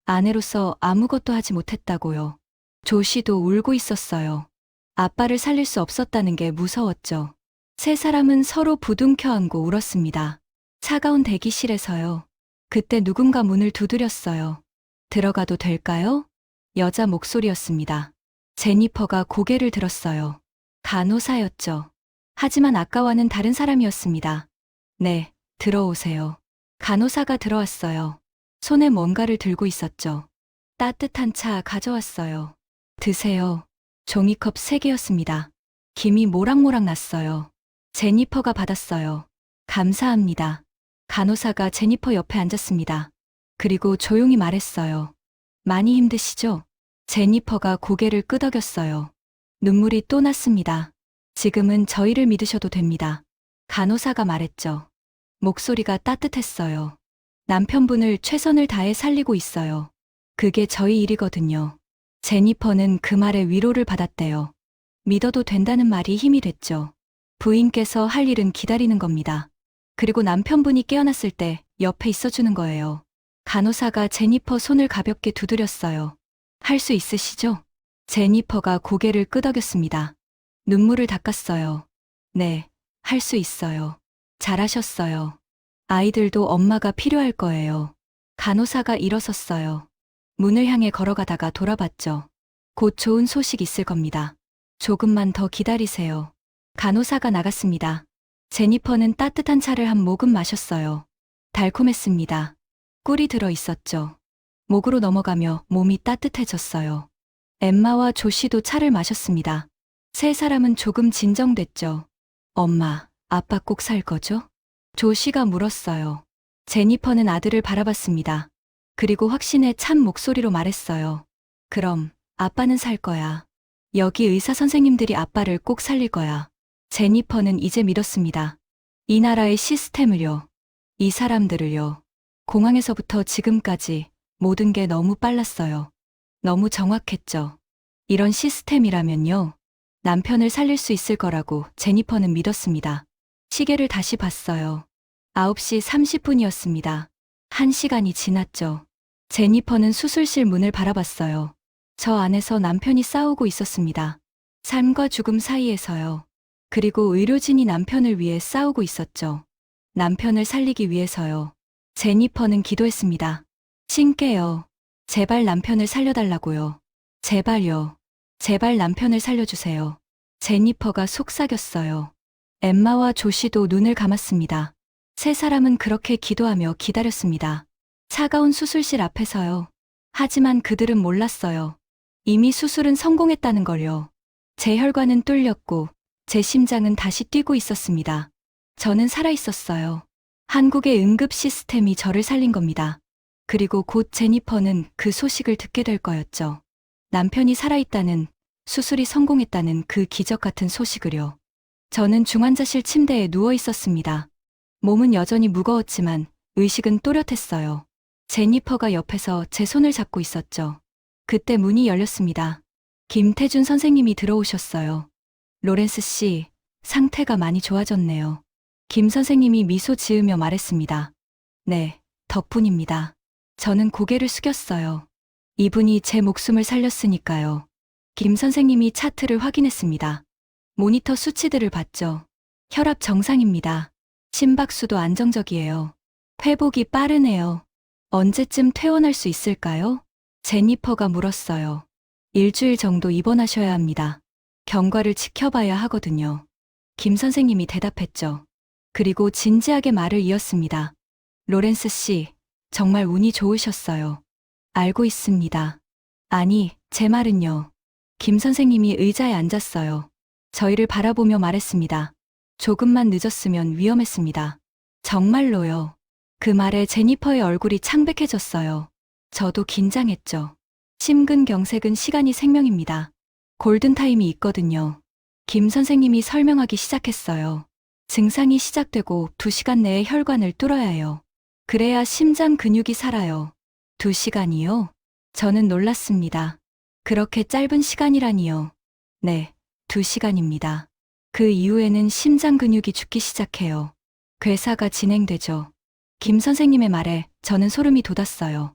아내로서 아무것도 하지 못했다고요. 조 씨도 울고 있었어요. 아빠를 살릴 수 없었다는 게 무서웠죠. 세 사람은 서로 부둥켜 안고 울었습니다. 차가운 대기실에서요. 그때 누군가 문을 두드렸어요. 들어가도 될까요? 여자 목소리였습니다. 제니퍼가 고개를 들었어요. 간호사였죠. 하지만 아까와는 다른 사람이었습니다. 네, 들어오세요. 간호사가 들어왔어요. 손에 뭔가를 들고 있었죠. 따뜻한 차 가져왔어요. 드세요. 종이컵 3개였습니다. 김이 모락모락 났어요. 제니퍼가 받았어요. 감사합니다. 간호사가 제니퍼 옆에 앉았습니다. 그리고 조용히 말했어요. 많이 힘드시죠? 제니퍼가 고개를 끄덕였어요. 눈물이 또 났습니다. 지금은 저희를 믿으셔도 됩니다. 간호사가 말했죠. 목소리가 따뜻했어요. 남편분을 최선을 다해 살리고 있어요. 그게 저희 일이거든요. 제니퍼는 그 말에 위로를 받았대요. 믿어도 된다는 말이 힘이 됐죠. 부인께서 할 일은 기다리는 겁니다. 그리고 남편분이 깨어났을 때 옆에 있어주는 거예요. 간호사가 제니퍼 손을 가볍게 두드렸어요. 할 수 있으시죠? 제니퍼가 고개를 끄덕였습니다. 눈물을 닦았어요. 네, 할 수 있어요. 잘하셨어요. 아이들도 엄마가 필요할 거예요. 간호사가 일어섰어요. 문을 향해 걸어가다가 돌아봤죠. 곧 좋은 소식 있을 겁니다. 조금만 더 기다리세요. 간호사가 나갔습니다. 제니퍼는 따뜻한 차를 한 모금 마셨어요. 달콤했습니다. 꿀이 들어 있었죠. 목으로 넘어가며 몸이 따뜻해졌어요. 엠마와 조 씨도 차를 마셨습니다. 세 사람은 조금 진정됐죠. 엄마, 아빠 꼭 살 거죠? 조 씨가 물었어요. 제니퍼는 아들을 바라봤습니다. 그리고 확신에 찬 목소리로 말했어요. 그럼, 아빠는 살 거야. 여기 의사 선생님들이 아빠를 꼭 살릴 거야. 제니퍼는 이제 믿었습니다. 이 나라의 시스템을요. 이 사람들을요. 공항에서부터 지금까지 모든 게 너무 빨랐어요. 너무 정확했죠. 이런 시스템이라면요. 남편을 살릴 수 있을 거라고 제니퍼는 믿었습니다. 시계를 다시 봤어요. 9시 30분이었습니다. 1시간이 지났죠. 제니퍼는 수술실 문을 바라봤어요. 저 안에서 남편이 싸우고 있었습니다. 삶과 죽음 사이에서요. 그리고 의료진이 남편을 위해 싸우고 있었죠. 남편을 살리기 위해서요. 제니퍼는 기도했습니다. 신께요. 제발 남편을 살려달라고요. 제발요. 제발 남편을 살려주세요. 제니퍼가 속삭였어요. 엠마와 조시도 눈을 감았습니다. 세 사람은 그렇게 기도하며 기다렸습니다. 차가운 수술실 앞에서요. 하지만 그들은 몰랐어요. 이미 수술은 성공했다는 걸요. 제 혈관은 뚫렸고 제 심장은 다시 뛰고 있었습니다. 저는 살아있었어요. 한국의 응급 시스템이 저를 살린 겁니다. 그리고 곧 제니퍼는 그 소식을 듣게 될 거였죠. 남편이 살아있다는, 수술이 성공했다는 그 기적 같은 소식을요. 저는 중환자실 침대에 누워 있었습니다. 몸은 여전히 무거웠지만 의식은 또렷했어요. 제니퍼가 옆에서 제 손을 잡고 있었죠. 그때 문이 열렸습니다. 김태준 선생님이 들어오셨어요. 로렌스 씨, 상태가 많이 좋아졌네요. 김 선생님이 미소 지으며 말했습니다. 네, 덕분입니다. 저는 고개를 숙였어요. 이분이 제 목숨을 살렸으니까요. 김 선생님이 차트를 확인했습니다. 모니터 수치들을 봤죠. 혈압 정상입니다. 심박수도 안정적이에요. 회복이 빠르네요. 언제쯤 퇴원할 수 있을까요? 제니퍼가 물었어요. 일주일 정도 입원하셔야 합니다. 경과를 지켜봐야 하거든요. 김 선생님이 대답했죠. 그리고 진지하게 말을 이었습니다. 로렌스 씨, 정말 운이 좋으셨어요. 알고 있습니다. 아니, 제 말은요. 김 선생님이 의자에 앉았어요. 저희를 바라보며 말했습니다. 조금만 늦었으면 위험했습니다. 정말로요. 그 말에 제니퍼의 얼굴이 창백해졌어요. 저도 긴장했죠. 심근경색은 시간이 생명입니다. 골든타임이 있거든요. 김 선생님이 설명하기 시작했어요. 증상이 시작되고 2시간 내에 혈관을 뚫어야 해요. 그래야 심장 근육이 살아요. 2시간이요? 저는 놀랐습니다. 그렇게 짧은 시간이라니요. 네, 2시간입니다. 그 이후에는 심장 근육이 죽기 시작해요. 괴사가 진행되죠. 김 선생님의 말에 저는 소름이 돋았어요.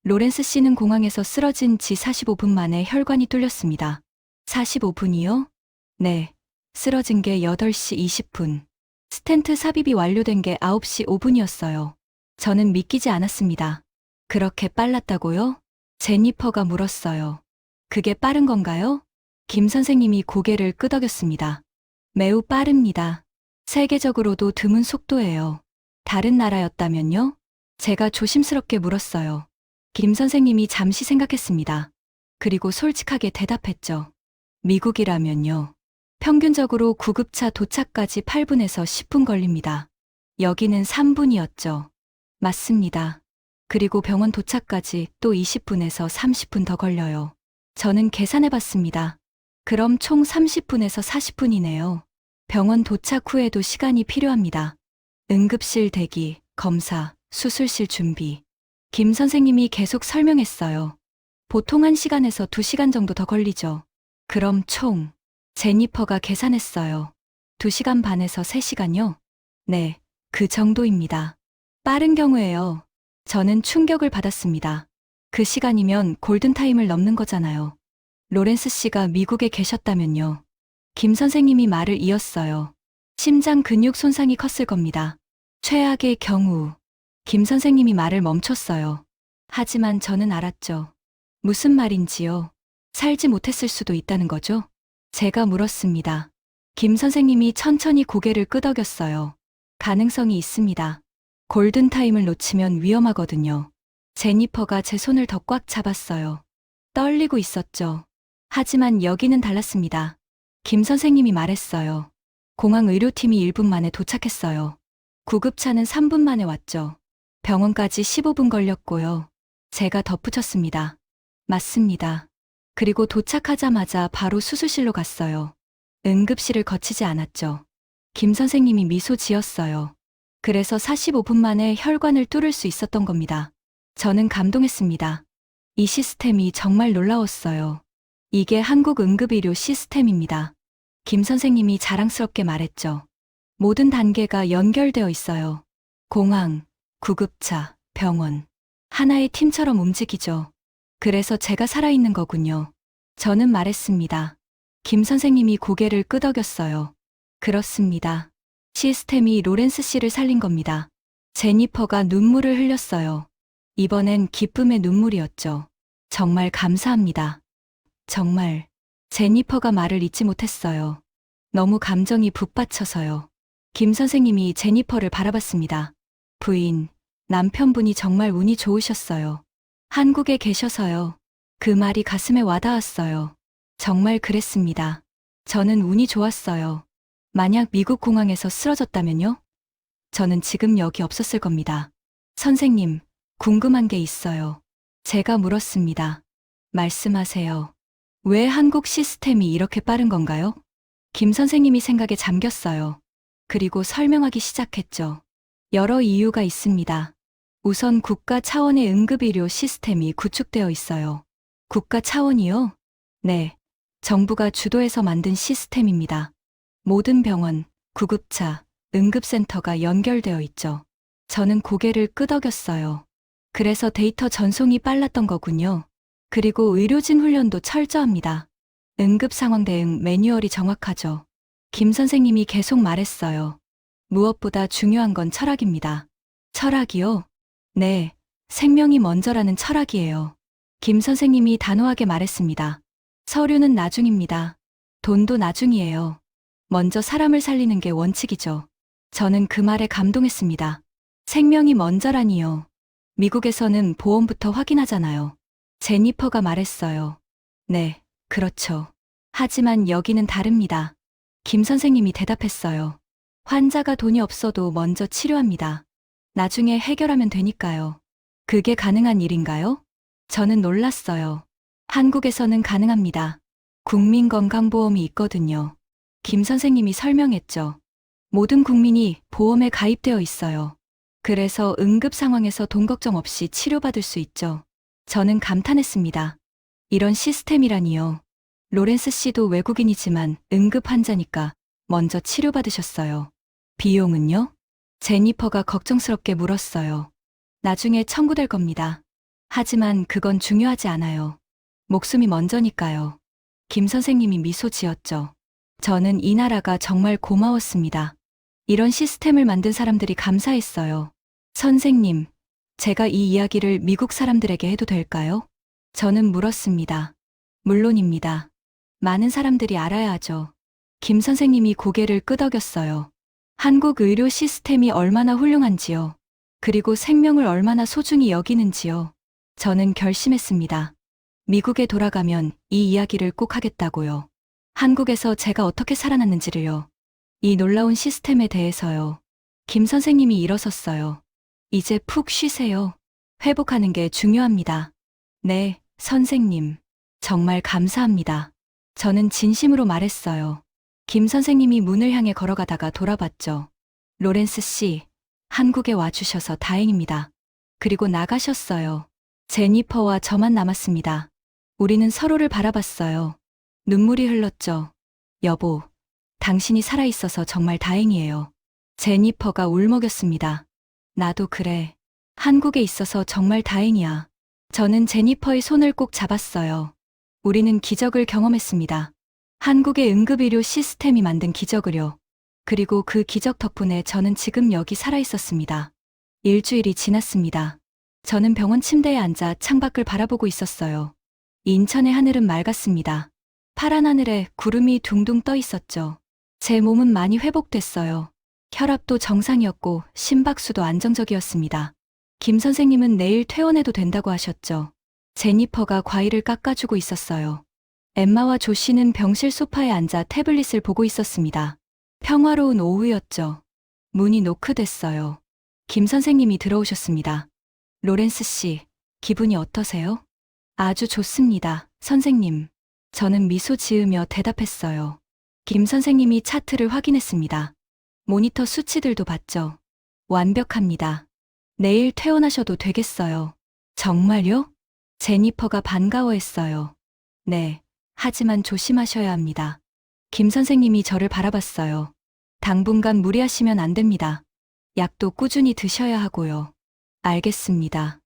로렌스 씨는 공항에서 쓰러진 지 45분 만에 혈관이 뚫렸습니다. 45분이요? 네, 쓰러진 게 8시 20분. 스텐트 삽입이 완료된 게 9시 5분이었어요. 저는 믿기지 않았습니다. 그렇게 빨랐다고요? 제니퍼가 물었어요. 그게 빠른 건가요? 김 선생님이 고개를 끄덕였습니다. 매우 빠릅니다. 세계적으로도 드문 속도예요. 다른 나라였다면요? 제가 조심스럽게 물었어요. 김 선생님이 잠시 생각했습니다. 그리고 솔직하게 대답했죠. 미국이라면요. 평균적으로 구급차 도착까지 8분에서 10분 걸립니다. 여기는 3분이었죠. 맞습니다. 그리고 병원 도착까지 또 20분에서 30분 더 걸려요. 저는 계산해 봤습니다. 그럼 총 30분에서 40분이네요. 병원 도착 후에도 시간이 필요합니다. 응급실 대기, 검사, 수술실 준비. 김 선생님이 계속 설명했어요. 보통 1시간에서 2시간 정도 더 걸리죠. 그럼 총. 제니퍼가 계산했어요. 2시간 반에서 3시간요? 네, 그 정도입니다. 빠른 경우에요. 저는 충격을 받았습니다. 그 시간이면 골든타임을 넘는 거잖아요. 로렌스 씨가 미국에 계셨다면요. 김 선생님이 말을 이었어요. 심장 근육 손상이 컸을 겁니다. 최악의 경우. 김 선생님이 말을 멈췄어요. 하지만 저는 알았죠. 무슨 말인지요. 살지 못했을 수도 있다는 거죠? 제가 물었습니다. 김 선생님이 천천히 고개를 끄덕였어요. 가능성이 있습니다. 골든타임을 놓치면 위험하거든요. 제니퍼가 제 손을 더 꽉 잡았어요. 떨리고 있었죠. 하지만 여기는 달랐습니다. 김 선생님이 말했어요. 공항 의료팀이 1분 만에 도착했어요. 구급차는 3분 만에 왔죠. 병원까지 15분 걸렸고요. 제가 덧붙였습니다. 맞습니다. 그리고 도착하자마자 바로 수술실로 갔어요. 응급실을 거치지 않았죠. 김 선생님이 미소 지었어요. 그래서 45분 만에 혈관을 뚫을 수 있었던 겁니다. 저는 감동했습니다. 이 시스템이 정말 놀라웠어요. 이게 한국 응급의료 시스템입니다. 김 선생님이 자랑스럽게 말했죠. 모든 단계가 연결되어 있어요. 공항, 구급차, 병원. 하나의 팀처럼 움직이죠. 그래서 제가 살아있는 거군요. 저는 말했습니다. 김 선생님이 고개를 끄덕였어요. 그렇습니다. 시스템이 로렌스 씨를 살린 겁니다. 제니퍼가 눈물을 흘렸어요. 이번엔 기쁨의 눈물이었죠. 정말 감사합니다. 정말. 제니퍼가 말을 잇지 못했어요. 너무 감정이 북받쳐서요. 김 선생님이 제니퍼를 바라봤습니다. 부인, 남편분이 정말 운이 좋으셨어요. 한국에 계셔서요. 그 말이 가슴에 와닿았어요. 정말 그랬습니다. 저는 운이 좋았어요. 만약 미국 공항에서 쓰러졌다면요? 저는 지금 여기 없었을 겁니다. 선생님, 궁금한 게 있어요. 제가 물었습니다. 말씀하세요. 왜 한국 시스템이 이렇게 빠른 건가요? 김 선생님이 생각에 잠겼어요. 그리고 설명하기 시작했죠. 여러 이유가 있습니다. 우선 국가 차원의 응급의료 시스템이 구축되어 있어요. 국가 차원이요? 네. 정부가 주도해서 만든 시스템입니다. 모든 병원, 구급차, 응급센터가 연결되어 있죠. 저는 고개를 끄덕였어요. 그래서 데이터 전송이 빨랐던 거군요. 그리고 의료진 훈련도 철저합니다. 응급 상황 대응 매뉴얼이 정확하죠. 김 선생님이 계속 말했어요. 무엇보다 중요한 건 철학입니다. 철학이요? 네, 생명이 먼저라는 철학이에요. 김 선생님이 단호하게 말했습니다. 서류는 나중입니다. 돈도 나중이에요. 먼저 사람을 살리는 게 원칙이죠. 저는 그 말에 감동했습니다. 생명이 먼저라니요. 미국에서는 보험부터 확인하잖아요. 제니퍼가 말했어요. 네, 그렇죠. 하지만 여기는 다릅니다. 김 선생님이 대답했어요. 환자가 돈이 없어도 먼저 치료합니다. 나중에 해결하면 되니까요. 그게 가능한 일인가요? 저는 놀랐어요. 한국에서는 가능합니다. 국민건강보험이 있거든요. 김 선생님이 설명했죠. 모든 국민이 보험에 가입되어 있어요. 그래서 응급 상황에서 돈 걱정 없이 치료받을 수 있죠. 저는 감탄했습니다. 이런 시스템이라니요. 로렌스 씨도 외국인이지만 응급 환자니까 먼저 치료받으셨어요. 비용은요? 제니퍼가 걱정스럽게 물었어요. 나중에 청구될 겁니다. 하지만 그건 중요하지 않아요. 목숨이 먼저니까요. 김 선생님이 미소 지었죠. 저는 이 나라가 정말 고마웠습니다. 이런 시스템을 만든 사람들이 감사했어요. 선생님, 제가 이 이야기를 미국 사람들에게 해도 될까요? 저는 물었습니다. 물론입니다. 많은 사람들이 알아야 하죠. 김 선생님이 고개를 끄덕였어요. 한국 의료 시스템이 얼마나 훌륭한지요. 그리고 생명을 얼마나 소중히 여기는지요. 저는 결심했습니다. 미국에 돌아가면 이 이야기를 꼭 하겠다고요. 한국에서 제가 어떻게 살아났는지를요. 이 놀라운 시스템에 대해서요. 김 선생님이 일어섰어요. 이제 푹 쉬세요. 회복하는 게 중요합니다. 네, 선생님. 정말 감사합니다. 저는 진심으로 말했어요. 김 선생님이 문을 향해 걸어가다가 돌아봤죠. 로렌스 씨, 한국에 와주셔서 다행입니다. 그리고 나가셨어요. 제니퍼와 저만 남았습니다. 우리는 서로를 바라봤어요. 눈물이 흘렀죠. 여보, 당신이 살아있어서 정말 다행이에요. 제니퍼가 울먹였습니다. 나도 그래. 한국에 있어서 정말 다행이야. 저는 제니퍼의 손을 꼭 잡았어요. 우리는 기적을 경험했습니다. 한국의 응급의료 시스템이 만든 기적을요. 그리고 그 기적 덕분에 저는 지금 여기 살아있었습니다. 일주일이 지났습니다. 저는 병원 침대에 앉아 창밖을 바라보고 있었어요. 인천의 하늘은 맑았습니다. 파란 하늘에 구름이 둥둥 떠 있었죠. 제 몸은 많이 회복됐어요. 혈압도 정상이었고 심박수도 안정적이었습니다. 김 선생님은 내일 퇴원해도 된다고 하셨죠. 제니퍼가 과일을 깎아주고 있었어요. 엠마와 조 씨는 병실 소파에 앉아 태블릿을 보고 있었습니다. 평화로운 오후였죠. 문이 노크됐어요. 김 선생님이 들어오셨습니다. 로렌스 씨, 기분이 어떠세요? 아주 좋습니다, 선생님. 저는 미소 지으며 대답했어요. 김 선생님이 차트를 확인했습니다. 모니터 수치들도 봤죠. 완벽합니다. 내일 퇴원하셔도 되겠어요. 정말요? 제니퍼가 반가워했어요. 네, 하지만 조심하셔야 합니다. 김 선생님이 저를 바라봤어요. 당분간 무리하시면 안 됩니다. 약도 꾸준히 드셔야 하고요. 알겠습니다.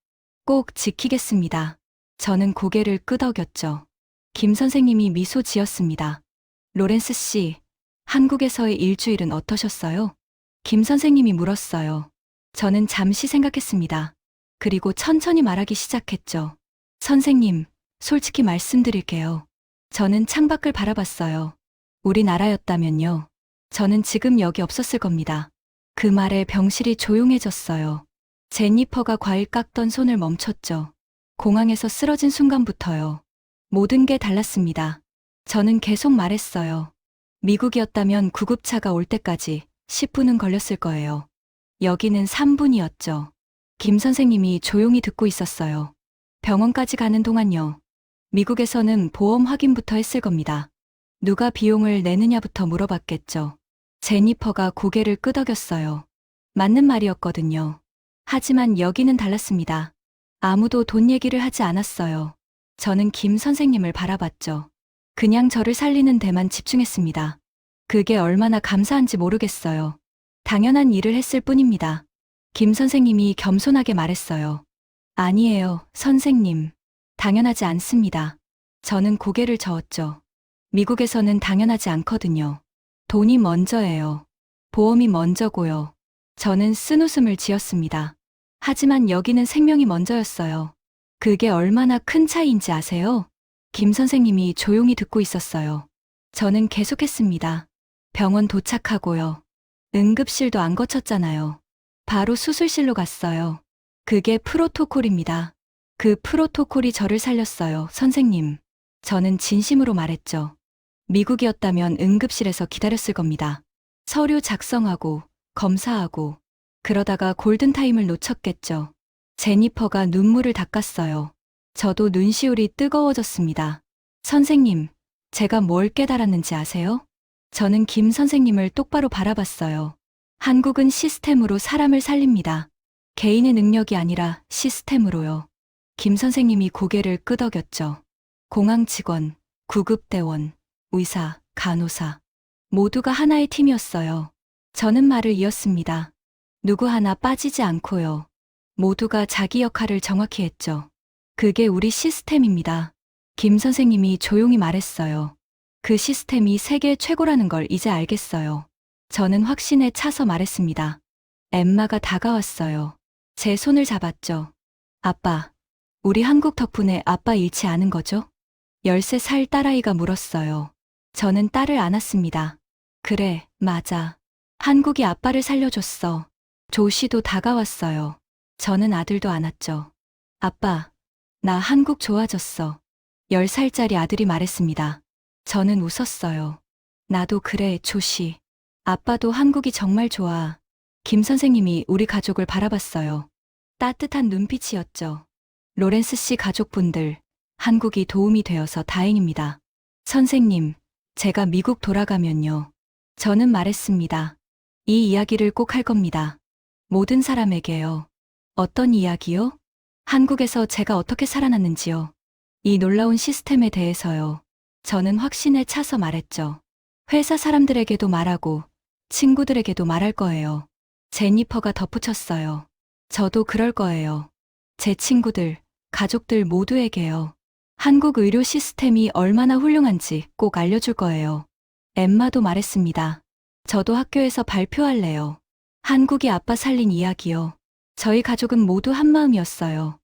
꼭 지키겠습니다. 저는 고개를 끄덕였죠. 김 선생님이 미소 지었습니다. 로렌스 씨, 한국에서의 일주일은 어떠셨어요? 김 선생님이 물었어요. 저는 잠시 생각했습니다. 그리고 천천히 말하기 시작했죠. 선생님, 솔직히 말씀드릴게요. 저는 창밖을 바라봤어요. 우리나라였다면요. 저는 지금 여기 없었을 겁니다. 그 말에 병실이 조용해졌어요. 제니퍼가 과일 깎던 손을 멈췄죠. 공항에서 쓰러진 순간부터요. 모든 게 달랐습니다. 저는 계속 말했어요. 미국이었다면 구급차가 올 때까지 10분은 걸렸을 거예요. 여기는 3분이었죠. 김 선생님이 조용히 듣고 있었어요. 병원까지 가는 동안요. 미국에서는 보험 확인부터 했을 겁니다. 누가 비용을 내느냐부터 물어봤겠죠. 제니퍼가 고개를 끄덕였어요. 맞는 말이었거든요. 하지만 여기는 달랐습니다. 아무도 돈 얘기를 하지 않았어요. 저는 김 선생님을 바라봤죠. 그냥 저를 살리는 데만 집중했습니다. 그게 얼마나 감사한지 모르겠어요. 당연한 일을 했을 뿐입니다. 김 선생님이 겸손하게 말했어요. 아니에요, 선생님. 당연하지 않습니다. 저는 고개를 저었죠. 미국에서는 당연하지 않거든요. 돈이 먼저예요. 보험이 먼저고요. 저는 쓴웃음을 지었습니다. 하지만 여기는 생명이 먼저였어요. 그게 얼마나 큰 차이인지 아세요? 김 선생님이 조용히 듣고 있었어요. 저는 계속했습니다. 병원 도착하고요. 응급실도 안 거쳤잖아요. 바로 수술실로 갔어요. 그게 프로토콜입니다. 그 프로토콜이 저를 살렸어요, 선생님. 저는 진심으로 말했죠. 미국이었다면 응급실에서 기다렸을 겁니다. 서류 작성하고, 검사하고, 그러다가 골든타임을 놓쳤겠죠. 제니퍼가 눈물을 닦았어요. 저도 눈시울이 뜨거워졌습니다. 선생님, 제가 뭘 깨달았는지 아세요? 저는 김 선생님을 똑바로 바라봤어요. 한국은 시스템으로 사람을 살립니다. 개인의 능력이 아니라 시스템으로요. 김 선생님이 고개를 끄덕였죠. 공항 직원, 구급대원, 의사, 간호사. 모두가 하나의 팀이었어요. 저는 말을 이었습니다. 누구 하나 빠지지 않고요. 모두가 자기 역할을 정확히 했죠. 그게 우리 시스템입니다. 김 선생님이 조용히 말했어요. 그 시스템이 세계 최고라는 걸 이제 알겠어요. 저는 확신에 차서 말했습니다. 엠마가 다가왔어요. 제 손을 잡았죠. 아빠, 우리 한국 덕분에 아빠 잃지 않은 거죠? 13살 딸아이가 물었어요. 저는 딸을 안았습니다. 그래, 맞아. 한국이 아빠를 살려줬어. 조씨도 다가왔어요. 저는 아들도 안았죠. 아빠, 나 한국 좋아졌어. 10살짜리 아들이 말했습니다. 저는 웃었어요. 나도 그래, 조씨. 아빠도 한국이 정말 좋아. 김 선생님이 우리 가족을 바라봤어요. 따뜻한 눈빛이었죠. 로렌스 씨 가족분들, 한국이 도움이 되어서 다행입니다. 선생님, 제가 미국 돌아가면요. 저는 말했습니다. 이 이야기를 꼭 할 겁니다. 모든 사람에게요. 어떤 이야기요? 한국에서 제가 어떻게 살아났는지요. 이 놀라운 시스템에 대해서요. 저는 확신에 차서 말했죠. 회사 사람들에게도 말하고 친구들에게도 말할 거예요. 제니퍼가 덧붙였어요. 저도 그럴 거예요. 제 친구들, 가족들 모두에게요. 한국 의료 시스템이 얼마나 훌륭한지 꼭 알려줄 거예요. 엠마도 말했습니다. 저도 학교에서 발표할래요. 한국이 아빠 살린 이야기요. 저희 가족은 모두 한마음이었어요.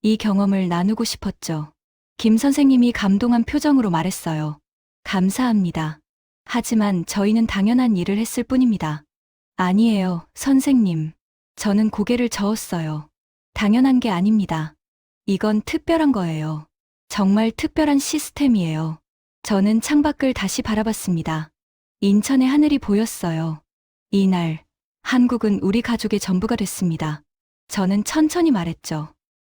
이 경험을 나누고 싶었죠. 김 선생님이 감동한 표정으로 말했어요. 감사합니다. 하지만 저희는 당연한 일을 했을 뿐입니다. 아니에요, 선생님. 저는 고개를 저었어요. 당연한 게 아닙니다. 이건 특별한 거예요. 정말 특별한 시스템이에요. 저는 창밖을 다시 바라봤습니다. 인천의 하늘이 보였어요. 이날, 한국은 우리 가족의 전부가 됐습니다. 저는 천천히 말했죠.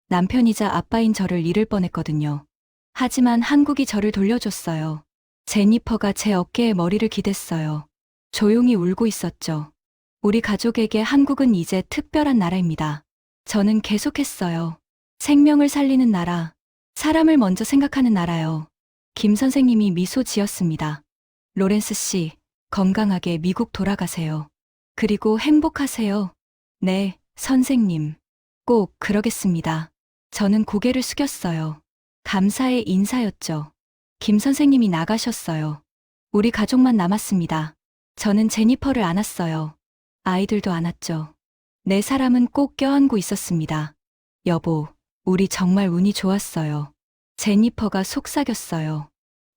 남편이자 아빠인 저를 잃을 뻔했거든요. 하지만 한국이 저를 돌려줬어요. 제니퍼가 제 어깨에 머리를 기댔어요. 조용히 울고 있었죠. 우리 가족에게 한국은 이제 특별한 나라입니다. 저는 계속했어요. 생명을 살리는 나라, 사람을 먼저 생각하는 나라요. 김 선생님이 미소 지었습니다. 로렌스 씨, 건강하게 미국 돌아가세요. 그리고 행복하세요. 네, 선생님. 꼭 그러겠습니다. 저는 고개를 숙였어요. 감사의 인사였죠. 김 선생님이 나가셨어요. 우리 가족만 남았습니다. 저는 제니퍼를 안았어요. 아이들도 안았죠. 네 사람은 꼭 껴안고 있었습니다. 여보, 우리 정말 운이 좋았어요. 제니퍼가 속삭였어요.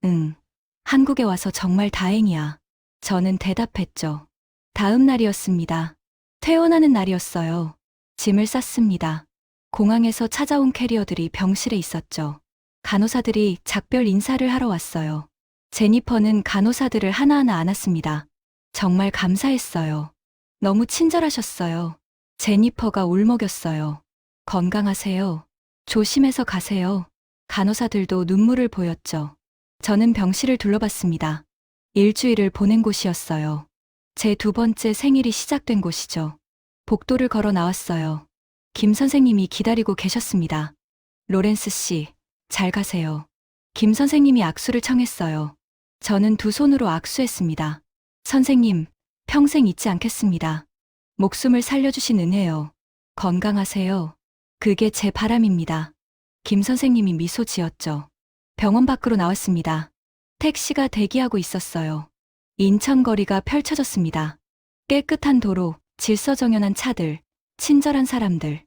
응. 한국에 와서 정말 다행이야. 저는 대답했죠. 다음 날이었습니다. 퇴원하는 날이었어요. 짐을 쌌습니다. 공항에서 찾아온 캐리어들이 병실에 있었죠. 간호사들이 작별 인사를 하러 왔어요. 제니퍼는 간호사들을 하나하나 안았습니다. 정말 감사했어요. 너무 친절하셨어요. 제니퍼가 울먹였어요. 건강하세요. 조심해서 가세요. 간호사들도 눈물을 보였죠. 저는 병실을 둘러봤습니다. 일주일을 보낸 곳이었어요. 제 두 번째 생일이 시작된 곳이죠. 복도를 걸어 나왔어요. 김 선생님이 기다리고 계셨습니다. 로렌스 씨, 잘 가세요. 김 선생님이 악수를 청했어요. 저는 두 손으로 악수했습니다. 선생님, 평생 잊지 않겠습니다. 목숨을 살려주신 은혜요. 건강하세요. 그게 제 바람입니다. 김 선생님이 미소 지었죠. 병원 밖으로 나왔습니다. 택시가 대기하고 있었어요. 인천 거리가 펼쳐졌습니다. 깨끗한 도로, 질서정연한 차들, 친절한 사람들.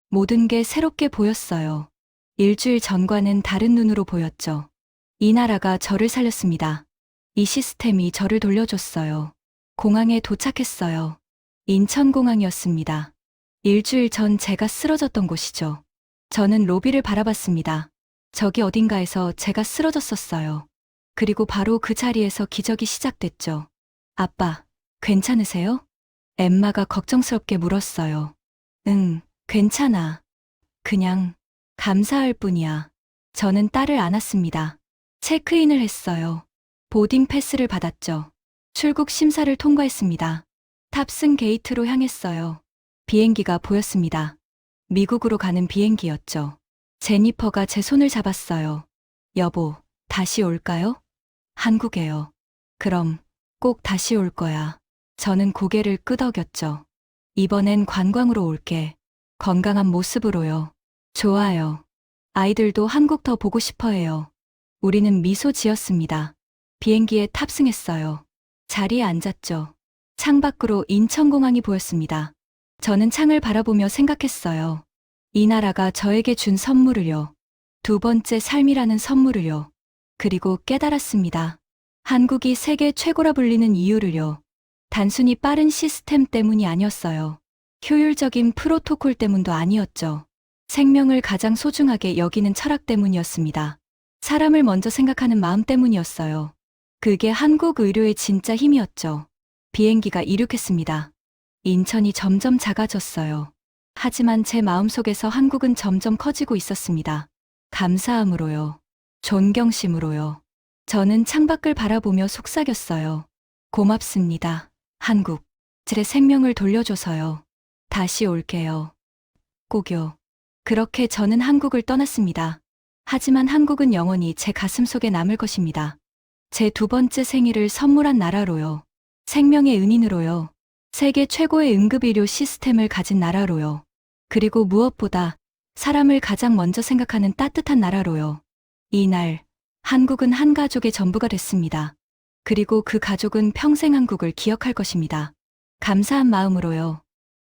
모든 게 새롭게 보였어요. 일주일 전과는 다른 눈으로 보였죠. 이 나라가 저를 살렸습니다. 이 시스템이 저를 돌려줬어요. 공항에 도착했어요. 인천공항이었습니다. 일주일 전 제가 쓰러졌던 곳이죠. 저는 로비를 바라봤습니다. 저기 어딘가에서 제가 쓰러졌었어요. 그리고 바로 그 자리에서 기적이 시작됐죠. 아빠, 괜찮으세요? 엠마가 걱정스럽게 물었어요. 응, 괜찮아. 그냥 감사할 뿐이야. 저는 딸을 안았습니다. 체크인을 했어요. 보딩 패스를 받았죠. 출국 심사를 통과했습니다. 탑승 게이트로 향했어요. 비행기가 보였습니다. 미국으로 가는 비행기였죠. 제니퍼가 제 손을 잡았어요. 여보, 다시 올까요? 한국에요. 그럼 꼭 다시 올 거야. 저는 고개를 끄덕였죠. 이번엔 관광으로 올게. 건강한 모습으로요. 좋아요. 아이들도 한국 더 보고 싶어 해요. 우리는 미소 지었습니다. 비행기에 탑승했어요. 자리에 앉았죠. 창밖으로 인천공항이 보였습니다. 저는 창을 바라보며 생각했어요. 이 나라가 저에게 준 선물을요. 두 번째 삶이라는 선물을요. 그리고 깨달았습니다. 한국이 세계 최고라 불리는 이유를요. 단순히 빠른 시스템 때문이 아니었어요. 효율적인 프로토콜 때문도 아니었죠. 생명을 가장 소중하게 여기는 철학 때문이었습니다. 사람을 먼저 생각하는 마음 때문이었어요. 그게 한국 의료의 진짜 힘이었죠. 비행기가 이륙했습니다. 인천이 점점 작아졌어요. 하지만 제 마음속에서 한국은 점점 커지고 있었습니다. 감사함으로요. 존경심으로요. 저는 창밖을 바라보며 속삭였어요. 고맙습니다. 한국. 제 생명을 돌려줘서요. 다시 올게요. 꼭요. 그렇게 저는 한국을 떠났습니다. 하지만 한국은 영원히 제 가슴속에 남을 것입니다. 제 두 번째 생일을 선물한 나라로요. 생명의 은인으로요. 세계 최고의 응급의료 시스템을 가진 나라로요. 그리고 무엇보다 사람을 가장 먼저 생각하는 따뜻한 나라로요. 이날, 한국은 한 가족의 전부가 됐습니다. 그리고 그 가족은 평생 한국을 기억할 것입니다. 감사한 마음으로요.